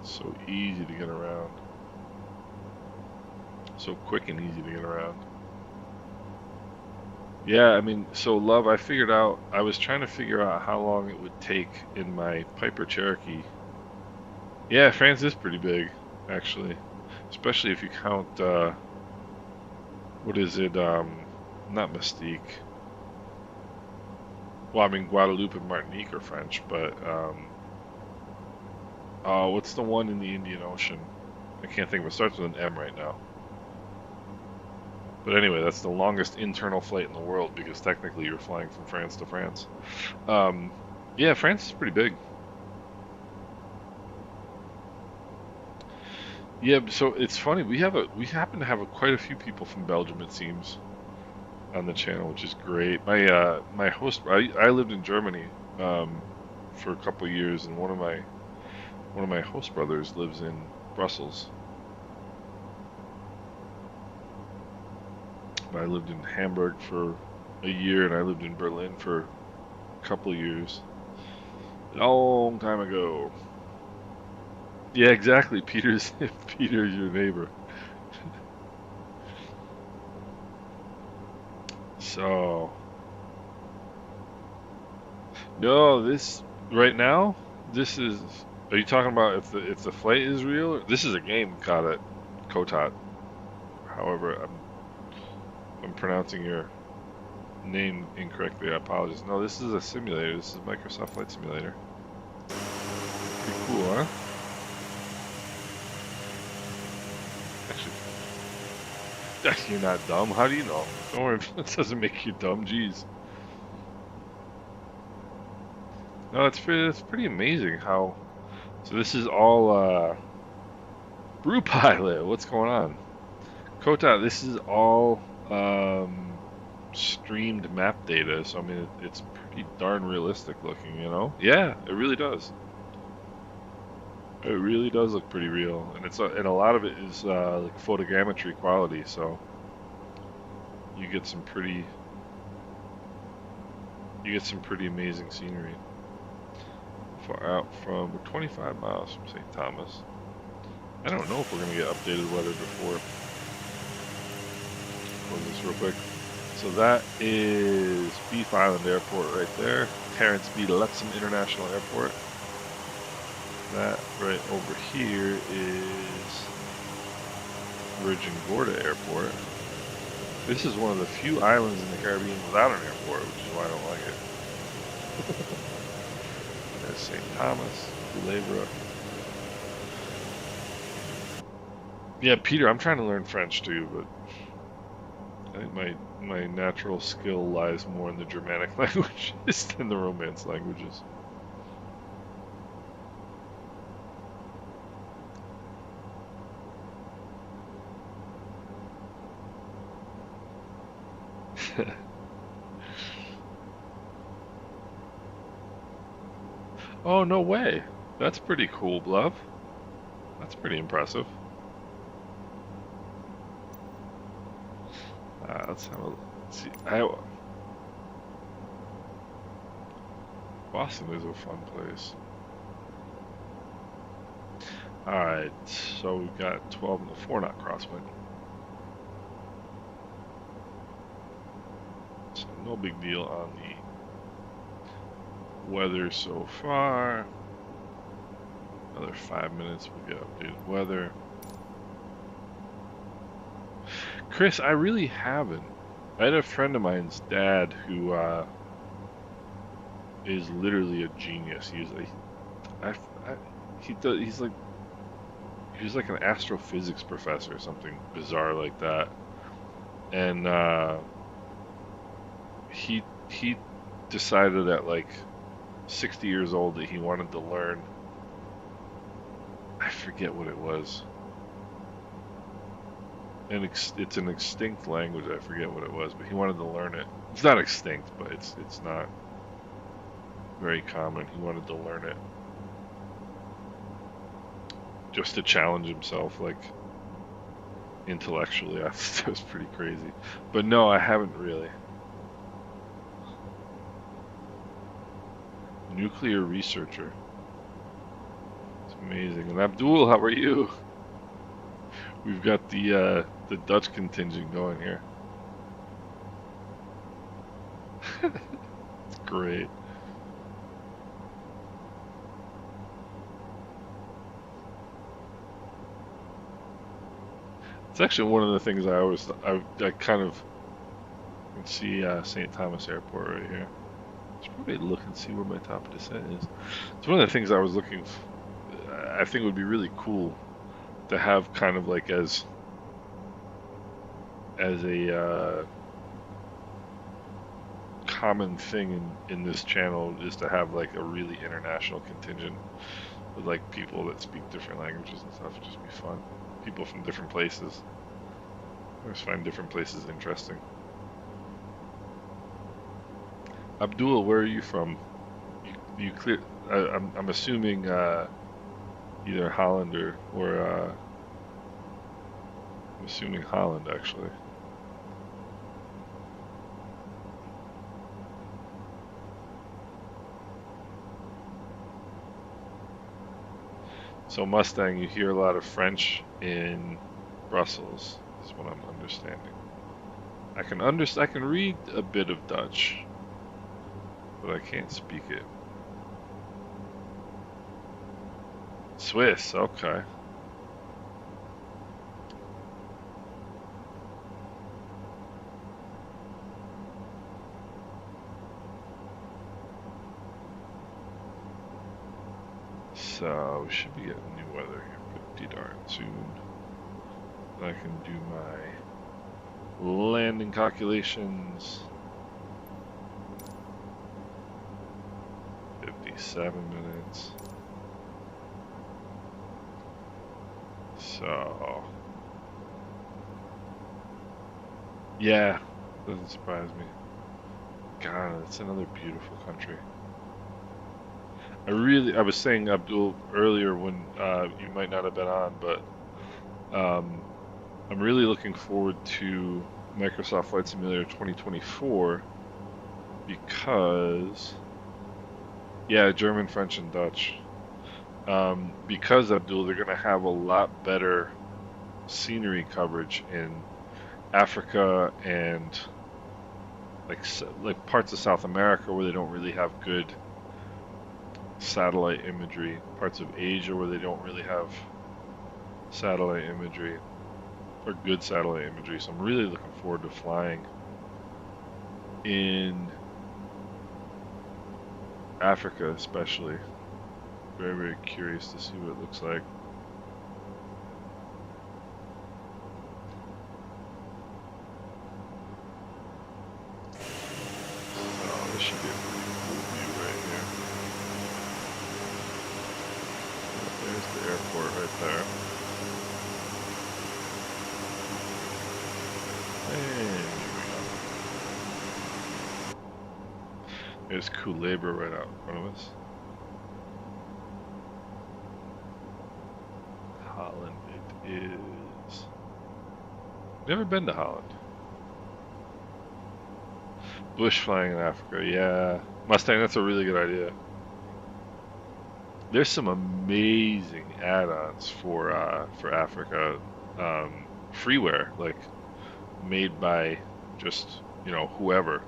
Speaker 1: It's so easy to get around. So quick and easy to get around. Yeah, I mean, so Love, I was trying to figure out how long it would take in my Piper Cherokee. Yeah, France is pretty big, actually. Especially if you count, what is it, not Mystique. Well, I mean, Guadeloupe and Martinique are French, but, what's the one in the Indian Ocean? I can't think of it. It starts with an M right now. But anyway, that's the longest internal flight in the world because technically you're flying from France to France. Yeah, France is pretty big. Yeah, so it's funny. We happen to have quite a few people from Belgium, it seems, on the channel, which is great. My host, I lived in Germany for a couple of years, and one of my host brothers lives in Brussels. I lived in Hamburg for a year, and I lived in Berlin for a couple of years. A long time ago. Yeah, exactly. Peter's your neighbor. So, no, this right now. This is. Are you talking about if the flight is real? This is a game caught at Kotat. However, I'm pronouncing your name incorrectly. I apologize. No, this is a simulator. This is a Microsoft Flight Simulator. Pretty cool, huh? Actually, you're not dumb. How do you know? Don't worry, that doesn't make you dumb. Jeez. No, it's pretty amazing how. So this is all Brew Pilot. What's going on? Kota, this is all streamed map data. So I mean, it's pretty darn realistic looking, you know? Yeah, it really does. It really does look pretty real, and and a lot of it is like photogrammetry quality. So you get some pretty amazing scenery. Far out from 25 miles from St. Thomas. I don't know if we're going to get updated weather before. Close this real quick. So that is Beef Island Airport right there. Terrence B. Lutzen International Airport. That right over here is Virgin Gorda Airport. This is one of the few islands in the Caribbean without an airport, which is why I don't like it. There's St. Thomas, Culebra. Yeah, Peter, I'm trying to learn French too, but I think my natural skill lies more in the Germanic languages than the Romance languages. Oh, no way. That's pretty cool, Bluff. That's pretty impressive. Let's see. Boston is a fun place. Alright, so we've got 12 and a 4-knot crosswind. So no big deal on the weather so far. Another 5 minutes, we'll get updated weather. Chris, I really haven't. I had a friend of mine's dad who is literally a genius. He's like, he's like an astrophysics professor or something bizarre like that. And he decided at like 60 years old that he wanted to learn. I forget what it was. And it's an extinct language. I forget what it was, but he wanted to learn it. It's not extinct, but it's not very common. He wanted to learn it just to challenge himself, like intellectually. I thought it was pretty crazy. But no, I haven't really. Nuclear researcher. It's amazing. And Abdul, how are you? We've got the Dutch contingent going here. It's great. It's actually one of the things I kind of can see St. Thomas Airport right here. I should probably look and see where my top of descent is. It's one of the things I was looking for. I think it would be really cool to have kind of like as a common thing in this channel is to have like a really international contingent with like people that speak different languages and stuff. It'd just be fun. People from different places. I always find different places interesting. Abdul, where are you from? You clear? I'm assuming either Holland or I'm assuming Holland actually. So Mustang, you hear a lot of French in Brussels, is what I'm understanding. I can read a bit of Dutch, but I can't speak it. Swiss, okay. So we should be getting new weather here pretty darn soon. I can do my landing calculations. 57 minutes. So yeah, doesn't surprise me. God, it's another beautiful country. I was saying, Abdul, earlier when you might not have been on, but I'm really looking forward to Microsoft Flight Simulator 2024 because, yeah, German, French, and Dutch. Because, Abdul, they're going to have a lot better scenery coverage in Africa and like parts of South America where they don't really have good satellite imagery, parts of Asia where they don't really have satellite imagery or good satellite imagery. So I'm really looking forward to flying in Africa, especially. Very, very curious to see what it looks like. Oh, this should be a pretty cool view right here. There's the airport right there. And here we go. There's Culebra right out in front of us. Holland it is. Never been to Holland. Bush flying in Africa, yeah. Mustang, that's a really good idea. There's some amazing add-ons for Africa. Freeware, like made by just, whoever.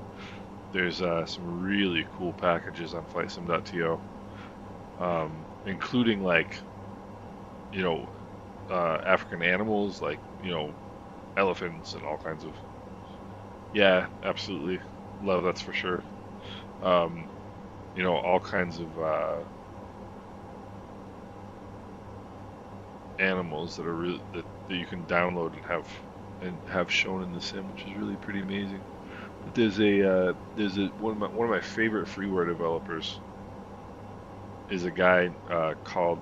Speaker 1: There's some really cool packages on flightsim.to, including like, you know, African animals like, elephants and all kinds of. Yeah, absolutely. Love that's for sure. Um, all kinds of animals that are that you can download and have shown in the sim, which is really pretty amazing. But there's a one of my favorite freeware developers is a guy called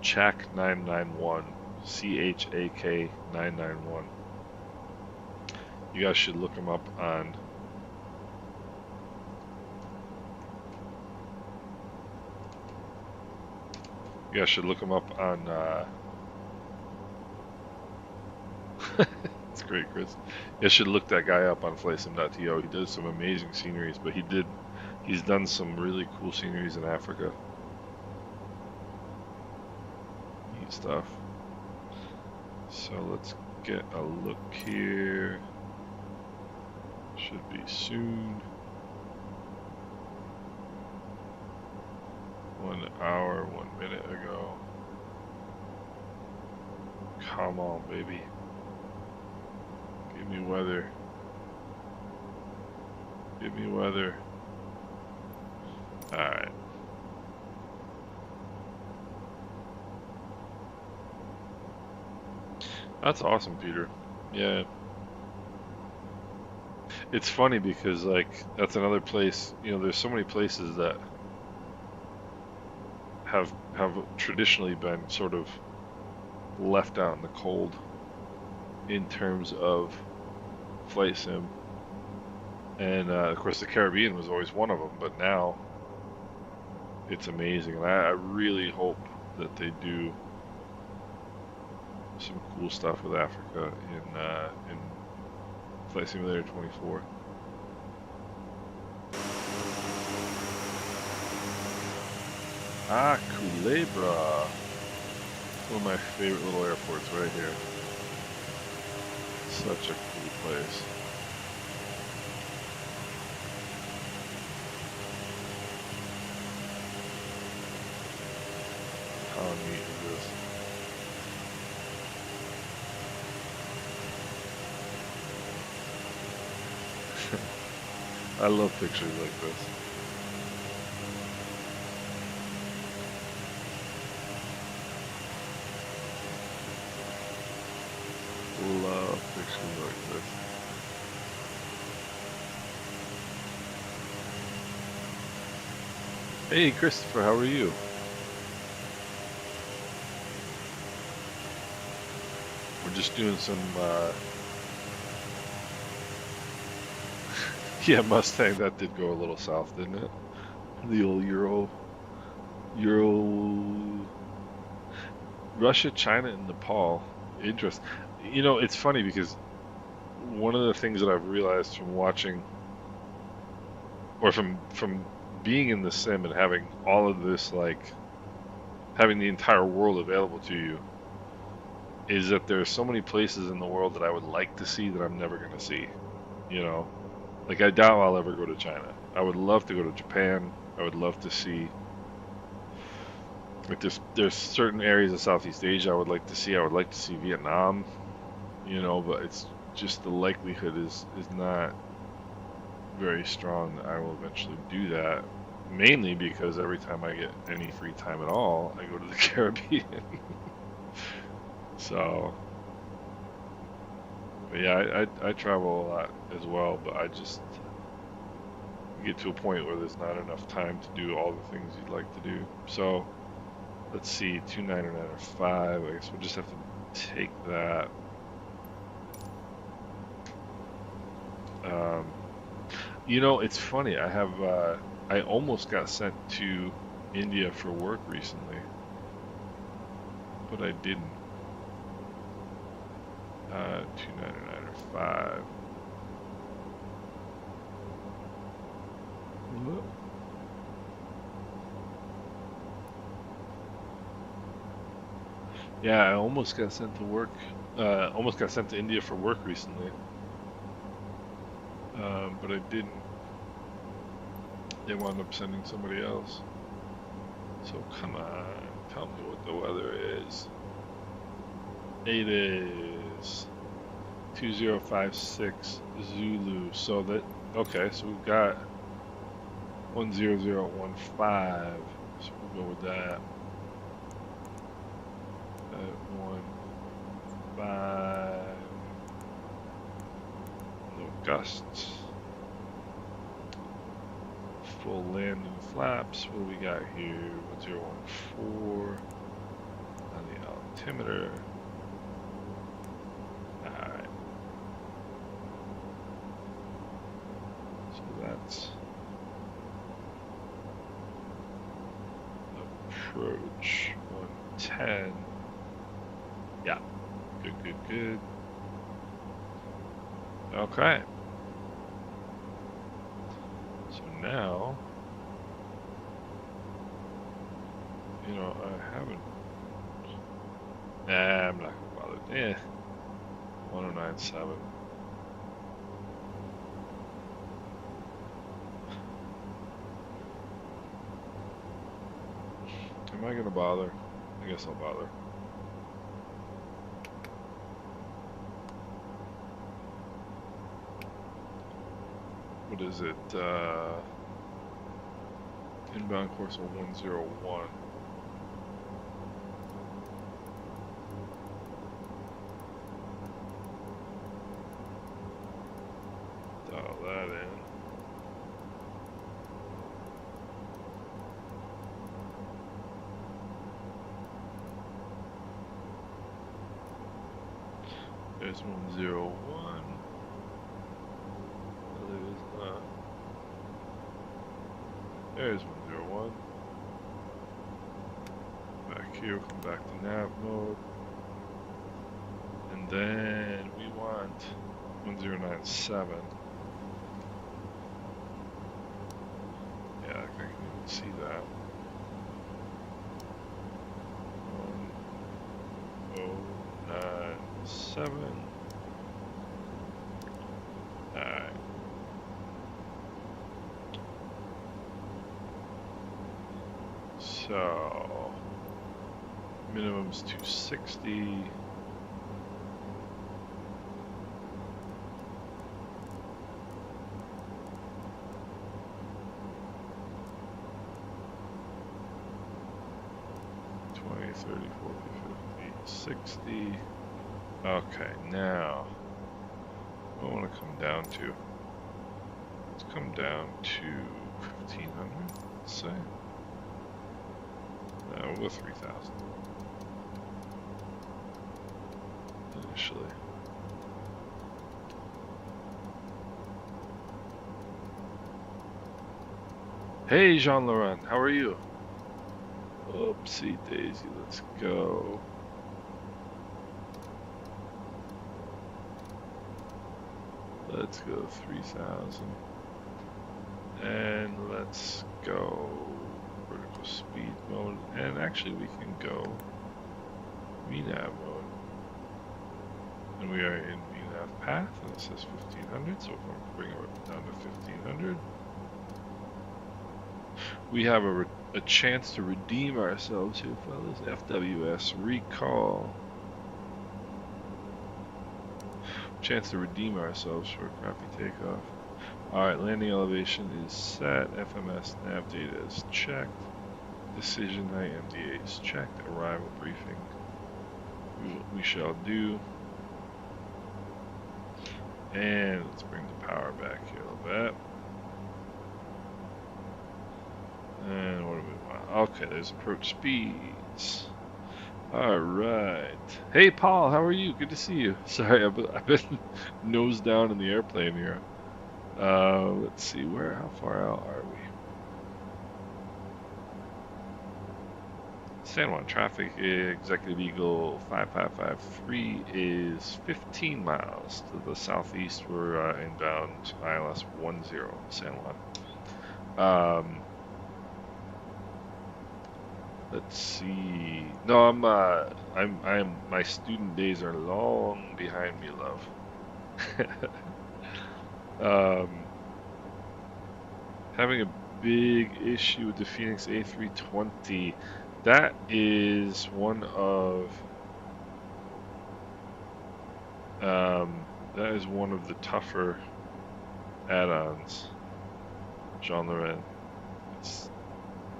Speaker 1: Chak991, CHAK991. You guys should look him up on. You guys should look him up on. It's great, Chris. You guys should look that guy up on flightsim.to. He does some amazing sceneries, but he's done some really cool sceneries in Africa. Neat stuff. So let's get a look here. Should be soon. 1 hour, 1 minute ago. Come on, baby. Give me weather. Give me weather. Alright. That's awesome, Peter. Yeah. It's funny because, like, that's another place, there's so many places that have traditionally been sort of left out in the cold in terms of flight sim. And, of course, the Caribbean was always one of them, but now it's amazing. And I really hope that they do some cool stuff with Africa in Flight Simulator 24. Ah, Culebra. One of my favorite little airports right here. Such a cool place. How neat is this? I love pictures like this. Love pictures like this. Hey Christopher, how are you? We're just doing some yeah, Mustang, that did go a little south, didn't it? The old Euro Russia, China, and Nepal. Interesting. It's funny because one of the things that I've realized from watching, or from being in the sim and having all of this, like having the entire world available to you, is that there's so many places in the world that I would like to see that I'm never going to see. Like I doubt I'll ever go to China. I would love to go to Japan. I would love to see. Like there's certain areas of Southeast Asia I would like to see. I would like to see Vietnam. But it's just the likelihood is not very strong that I will eventually do that. Mainly because every time I get any free time at all, I go to the Caribbean. So, but yeah, I travel a lot as well, but I just get to a point where there's not enough time to do all the things you'd like to do. So, let's see, 2995, I guess we'll just have to take that. It's funny, I have I almost got sent to India for work recently, but I didn't. 299 or 5. Whoop. Yeah, I almost got sent to work. Almost got sent to India for work recently, but I didn't. They wound up sending somebody else. So come on, tell me what the weather is. It is 2056 Zulu. So that, okay, so we've got 10015. So we'll go with that. 15. No gusts. Full landing flaps. What do we got here? 1014 on the altimeter. Alright. So that's approach 110. Yeah. Good. Okay. So now, you know, I haven't. Nah, I'm not gonna bother. Yeah. 1097. Am I gonna bother? I guess I'll bother. What is it? Inbound course 101. Dial that in. There's 101. There's 101. Back here, come back to nav mode. And then we want 1097. Yeah, I can even see that. 1097. Alright. So, minimum's 260. Okay, now, what I want to come down to? Let's come down to 1500, let's say. No, we'll go 3000 initially. Hey, Jean Laurent, how are you? Oopsie daisy, let's go. Let's go 3000. And let's go vertical speed mode. And actually we can go VNAV mode. And we are in VNAV path, and it says 1500, so if I bring it down to 1500, we have a chance to redeem ourselves here, fellas. FWS recall. Chance to redeem ourselves for a crappy takeoff. Alright, landing elevation is set. FMS nav data is checked. Decision height MDA is checked. Arrival briefing we shall do. And let's bring the power back here a little bit. And what do we want? Okay, there's approach speeds. Alright. Hey Paul, how are you? Good to see you. Sorry, I've been nose down in the airplane here. Let's see, how far out are we? San Juan traffic, Executive Eagle 5553 is 15 miles to the southeast. We're inbound ILS 10 San Juan. Let's see. No, my student days are long behind me, love. um, Having a big issue with the Phoenix A320. That is one of the tougher add-ons, Jean Laurent. It's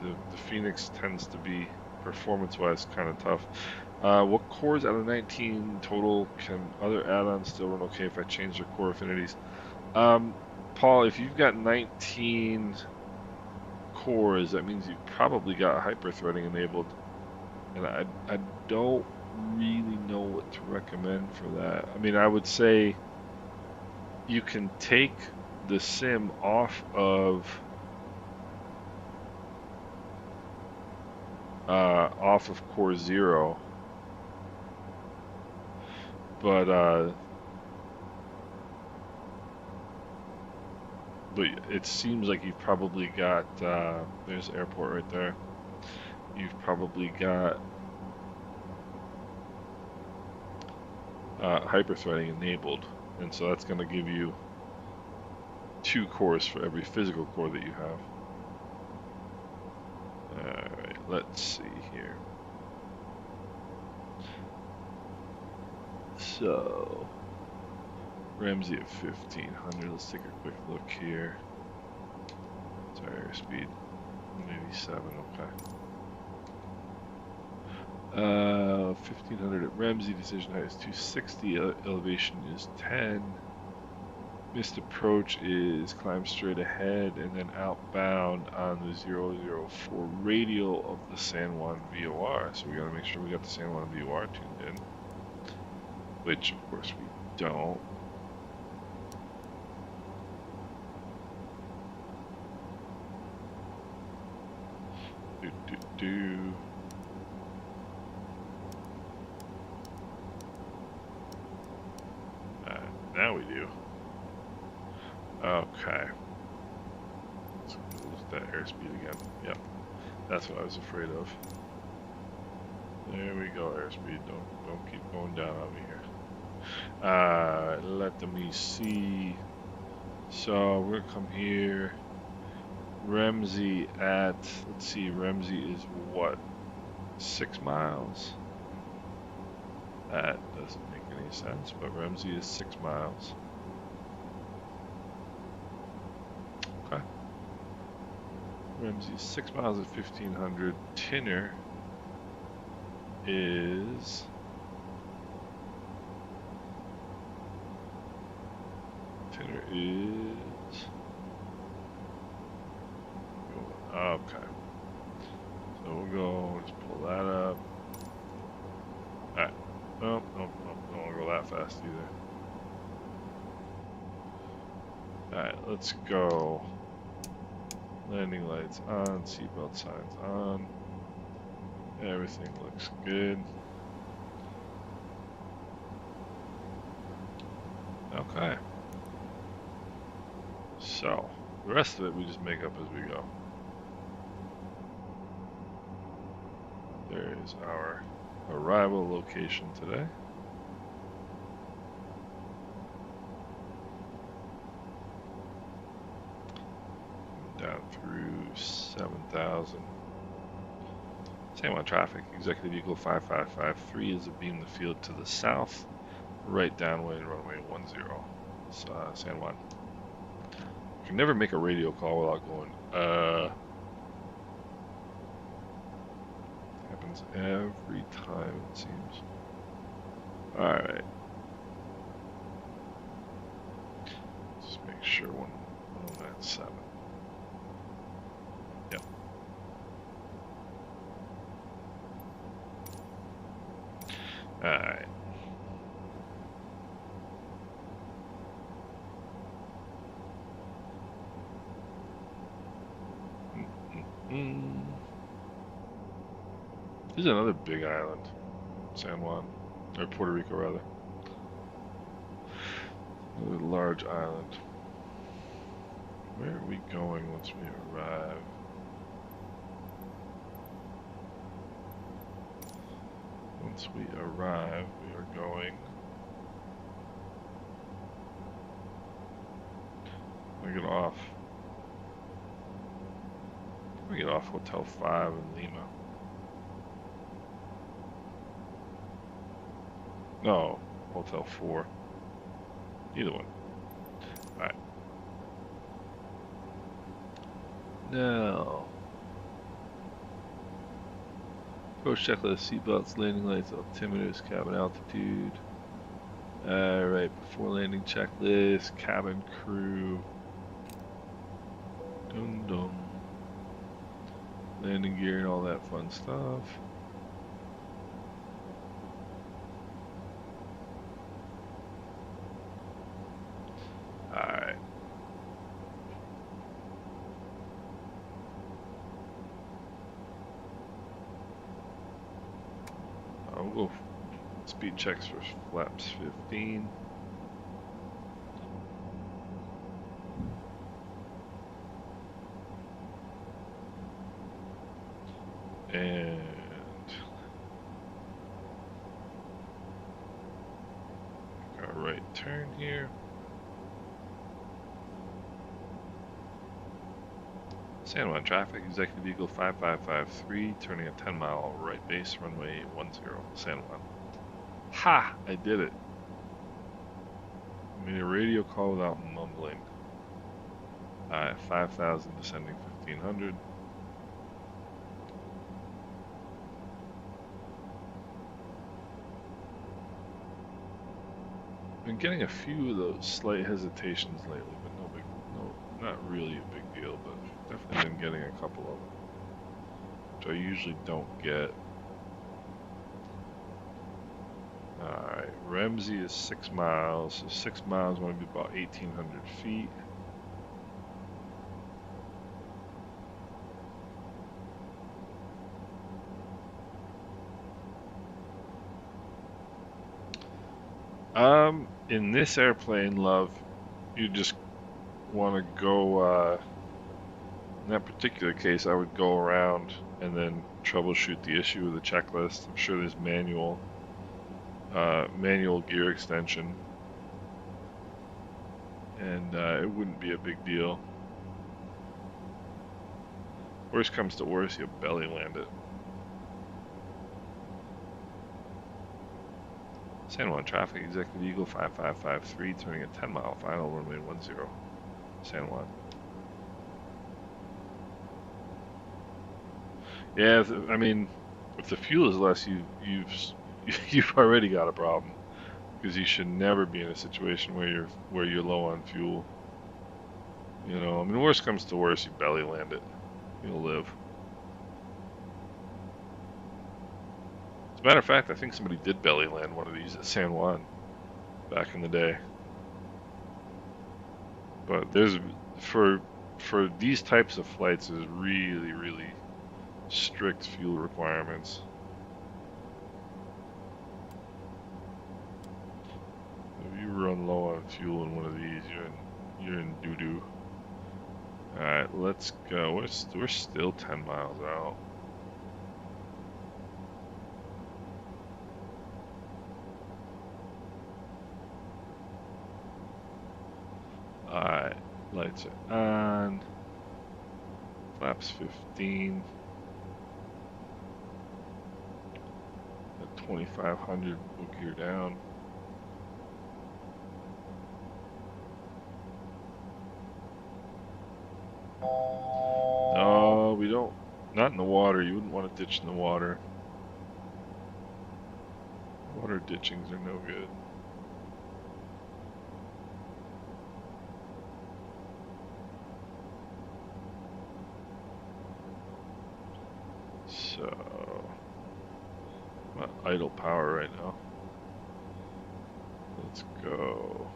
Speaker 1: the Phoenix tends to be performance-wise kind of tough. What cores out of 19 total can other add-ons still run okay if I change their core affinities? Paul, if you've got 19 cores, that means you've probably got hyper-threading enabled. And I don't really know what to recommend for that. I mean, I would say you can take the sim off of core 0, but it seems like you've probably got there's airport right there. You've probably got hyper-threading enabled, and so that's going to give you 2 cores for every physical core that you have. Alright, let's see here. So, Ramsey at 1500. Let's take a quick look here. Sorry, airspeed 187. Okay. 1500 at Ramsey. Decision height is 260. Elevation is 10. Missed approach is climb straight ahead and then outbound on the 004 radial of the San Juan VOR. So we gotta make sure we got the San Juan VOR tuned in, which of course we don't. Now we do. Okay. Let's lose that airspeed again. Yep. That's what I was afraid of. There we go, airspeed. Don't keep going down on me here. Let me see. So we're gonna come here. Ramsey at, let's see, Ramsey is what? 6 miles? That doesn't make any sense, but Ramsey is 6 miles. Okay. Ramsey is 6 miles at 1500. Tinner is okay. So we'll go, let's pull that up. Alright. Nope, don't want to go that fast either. Alright, let's go. Landing lights on, seatbelt signs on. Everything looks good. Okay. So, the rest of it we just make up as we go. There is our arrival location today. Down through 7,000. San Juan traffic. Executive Eagle 5553 is abeam the field to the south. Right downwind, runway 10. San Juan. You can never make a radio call without going, happens every time, it seems. Alright. Just make sure 197. Yep. Alright. This is another big island, San Juan, or Puerto Rico rather. Another large island. Where are we going once we arrive? Once we arrive, we are going. I get off. We get off Hotel 5 in Lima. No, Hotel 4. Either one. Alright. Now. Approach checklist, seatbelts, landing lights, altimeters, cabin altitude. Alright, before landing checklist, cabin crew. Dum dum. Landing gear and all that fun stuff. Alright. I'll go speed checks for flaps 15. And got a right turn here. San Juan traffic, executive vehicle 5553, turning a 10-mile right base, runway 10, San Juan. Ha! I did it. I made a radio call without mumbling. 5,000 descending 1,500. Been getting a few of those slight hesitations lately, but not really a big deal, but definitely been getting a couple of them, which I usually don't get. Alright, Ramsey is 6 miles, so 6 miles want to be about 1,800 feet. In this airplane, love, you just want to go, in that particular case, I would go around and then troubleshoot the issue with the checklist. I'm sure there's manual gear extension, and it wouldn't be a big deal. Worst comes to worst, you belly land it. San Juan traffic, executive Eagle 5553, turning a 10-mile final, runway 10, San Juan. Yeah, I mean, if the fuel is less, you've already got a problem, because you should never be in a situation where you're low on fuel. You know, I mean, worst comes to worst, you belly land it, you'll live. As a matter of fact, I think somebody did belly land one of these at San Juan back in the day. But there's for these types of flights, there's really strict fuel requirements. If you run low on fuel in one of these, you're in doo-doo. All right, let's go. We're still 10 miles out. Alright, lights are on. Flaps 15. At 2,500, we'll gear down. No, we don't. Not in the water. You wouldn't want to ditch in the water. Water ditchings are no good. So, I'm at idle power right now. Let's go.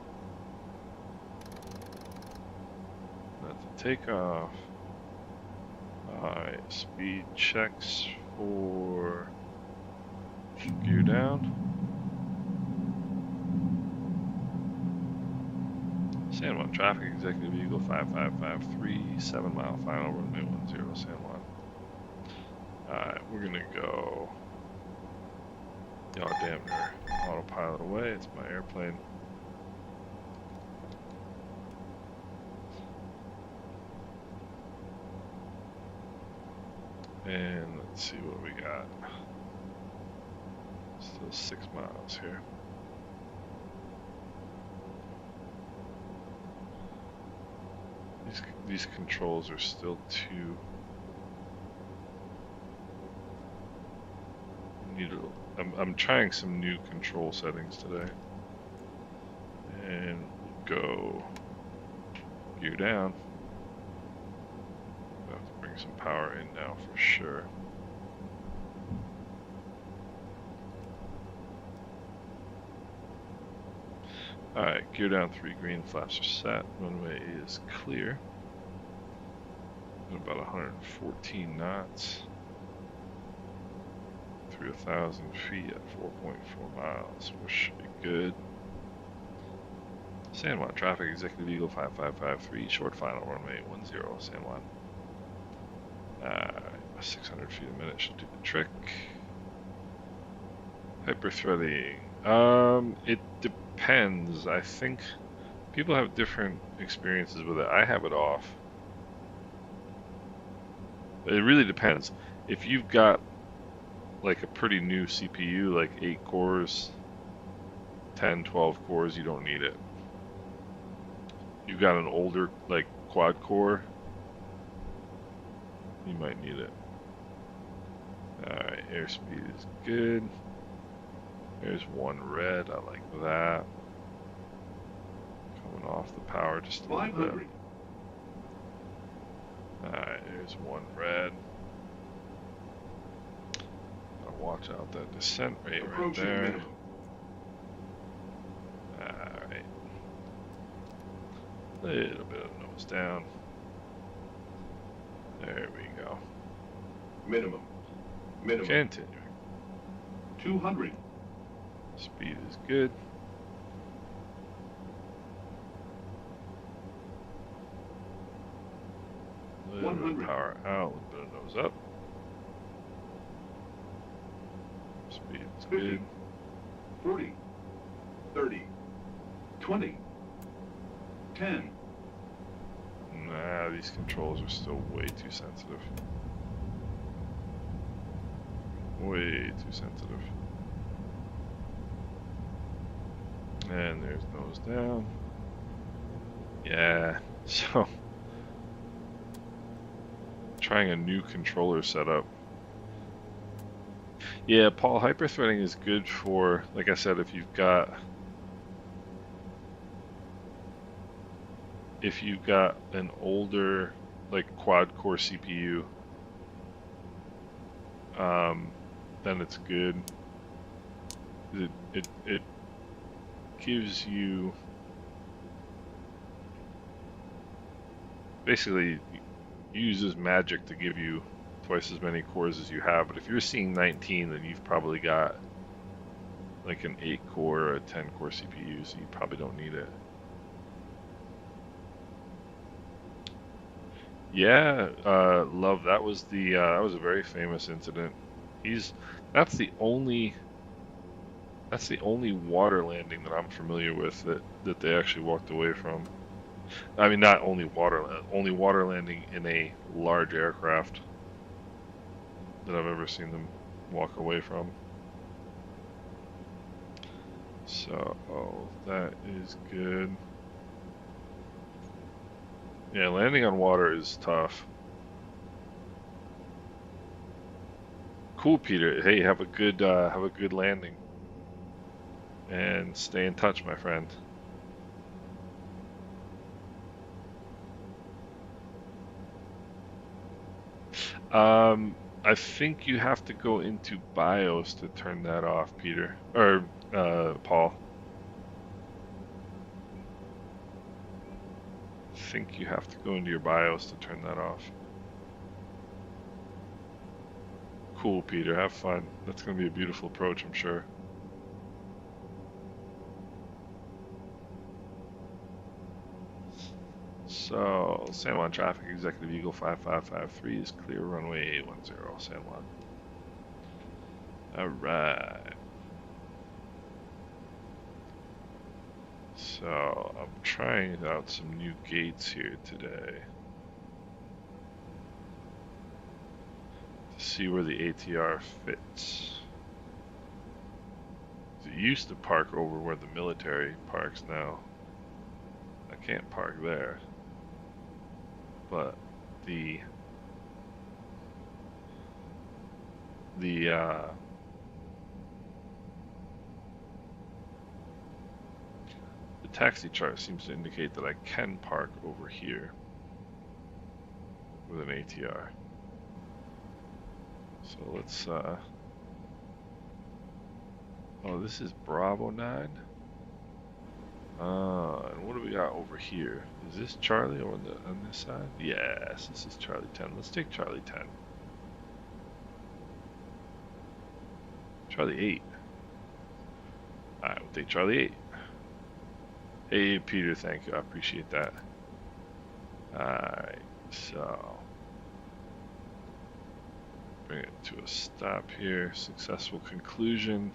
Speaker 1: That's a takeoff. Alright, speed checks for Gear down. San Juan traffic, executive Eagle 5553, 7 mile final, runway 10, San Juan. Alright, we're gonna go. Oh, damn, they're autopilot away. It's my airplane. And let's see what we got. Still 6 miles here. These controls are still too. I'm trying some new control settings today. And we'll go gear down. I'll have to bring some power in now for sure. Alright, gear down 3 green, flaps are set, runway is clear. At about 114 knots. Through 1,000 feet at 4.4 miles, which should be good. San Juan traffic, executive Eagle 5553, short final, runway 10, San Juan. 600 feet a minute should do the trick. Hyperthreading. It depends. I think people have different experiences with it. I have it off. But it really depends. If you've got like a pretty new CPU, like 8 cores, 10, 12 cores, you don't need it. You've got an older, like quad core, you might need it. Alright, airspeed is good. There's one red, I like that. Coming off the power just a little bit. Alright, there's one red. Watch out that descent rate right there. Alright. Little bit of nose down. There we go.
Speaker 2: Minimum.
Speaker 1: Continuing.
Speaker 2: 200.
Speaker 1: Speed is good. Little bit of power out, a little bit of nose up. Speed is
Speaker 2: 50,
Speaker 1: good.
Speaker 2: 40, 30, 20, 10.
Speaker 1: Nah, these controls are still way too sensitive. Way too sensitive. And there's nose down. Yeah, so trying a new controller setup. Yeah, Paul, hyperthreading is good for, like I said, if you've got an older, like quad core CPU, then it's good. It gives you basically uses magic to give you twice as many cores as you have. But if you're seeing 19, then you've probably got like an 8 core or a 10 core CPU, so you probably don't need it. Yeah, love, that was that was a very famous incident. That's the only water landing that I'm familiar with that they actually walked away from. I mean, not only water landing in a large aircraft that I've ever seen them walk away from. So, that is good. Yeah, landing on water is tough. Cool, Peter. Hey, have a good landing, and stay in touch, my friend. I think you have to go into BIOS to turn that off, Peter, or Paul. I think you have to go into your BIOS to turn that off. Cool, Peter. Have fun. That's going to be a beautiful approach, I'm sure. So, San Juan traffic, Executive Eagle 5553 is clear runway 10, San Juan. Alright. So, I'm trying out some new gates here today to see where the ATR fits. It used to park over where the military parks now. I can't park there. But the taxi chart seems to indicate that I can park over here with an ATR. So let's oh, this is Bravo 9. And what do we got over here? Is this Charlie on this side? Yes, this is Charlie 10. Let's take Charlie 10. Charlie 8. Alright, we'll take Charlie 8. Hey, Peter, thank you. I appreciate that. Alright, so bring it to a stop here. Successful conclusion.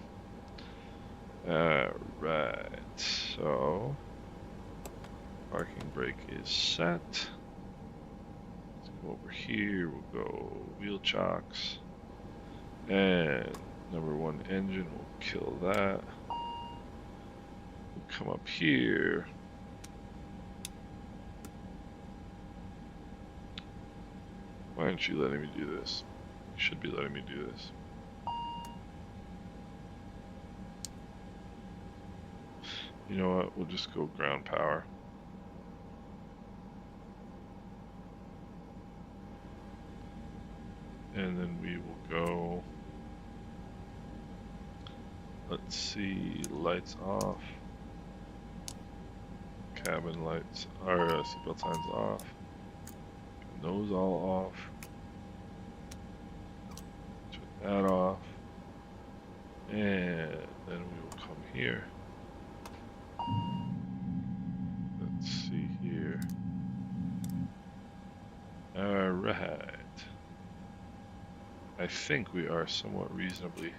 Speaker 1: Alright, so parking brake is set. Let's go over here. We'll go wheel chocks. And number 1 engine, we'll kill that. We'll come up here. Why aren't you letting me do this? You should be letting me do this. You know what? We'll just go ground power. And then we will go, let's see, lights off. Cabin lights, or seatbelt signs off. Nose all off. Turn that off. And then we will come here. Let's see here. Alright. I think we are somewhat reasonably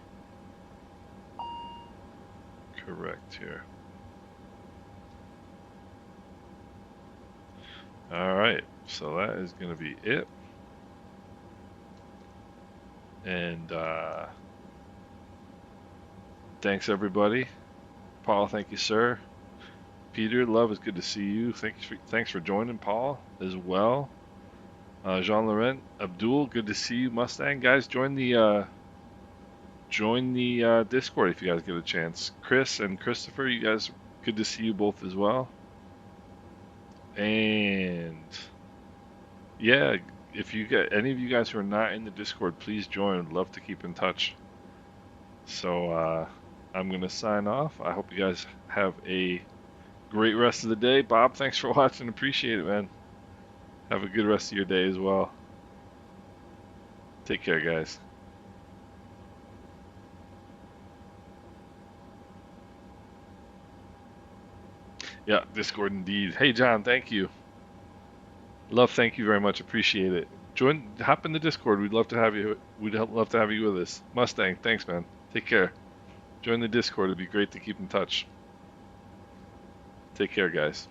Speaker 1: correct here. Alright, so that is going to be it. And thanks everybody. Paul, thank you, sir. Peter, love, it's good to see you. Thanks for joining, Paul, as well. Jean Laurent, Abdul, good to see you. Mustang, guys, join the Discord if you guys get a chance. Chris and Christopher, you guys, good to see you both as well. And yeah, if you get any of you guys who are not in the Discord, please join. I'd love to keep in touch. So I'm gonna sign off. I hope you guys have a great rest of the day. Bob, thanks for watching. Appreciate it, man. Have a good rest of your day as well. Take care, guys. Yeah, Discord indeed. Hey, John, thank you. Love, thank you very much. Appreciate it. Hop in the Discord. We'd love to have you. We'd love to have you with us. Mustang, thanks, man. Take care. Join the Discord. It'd be great to keep in touch. Take care, guys.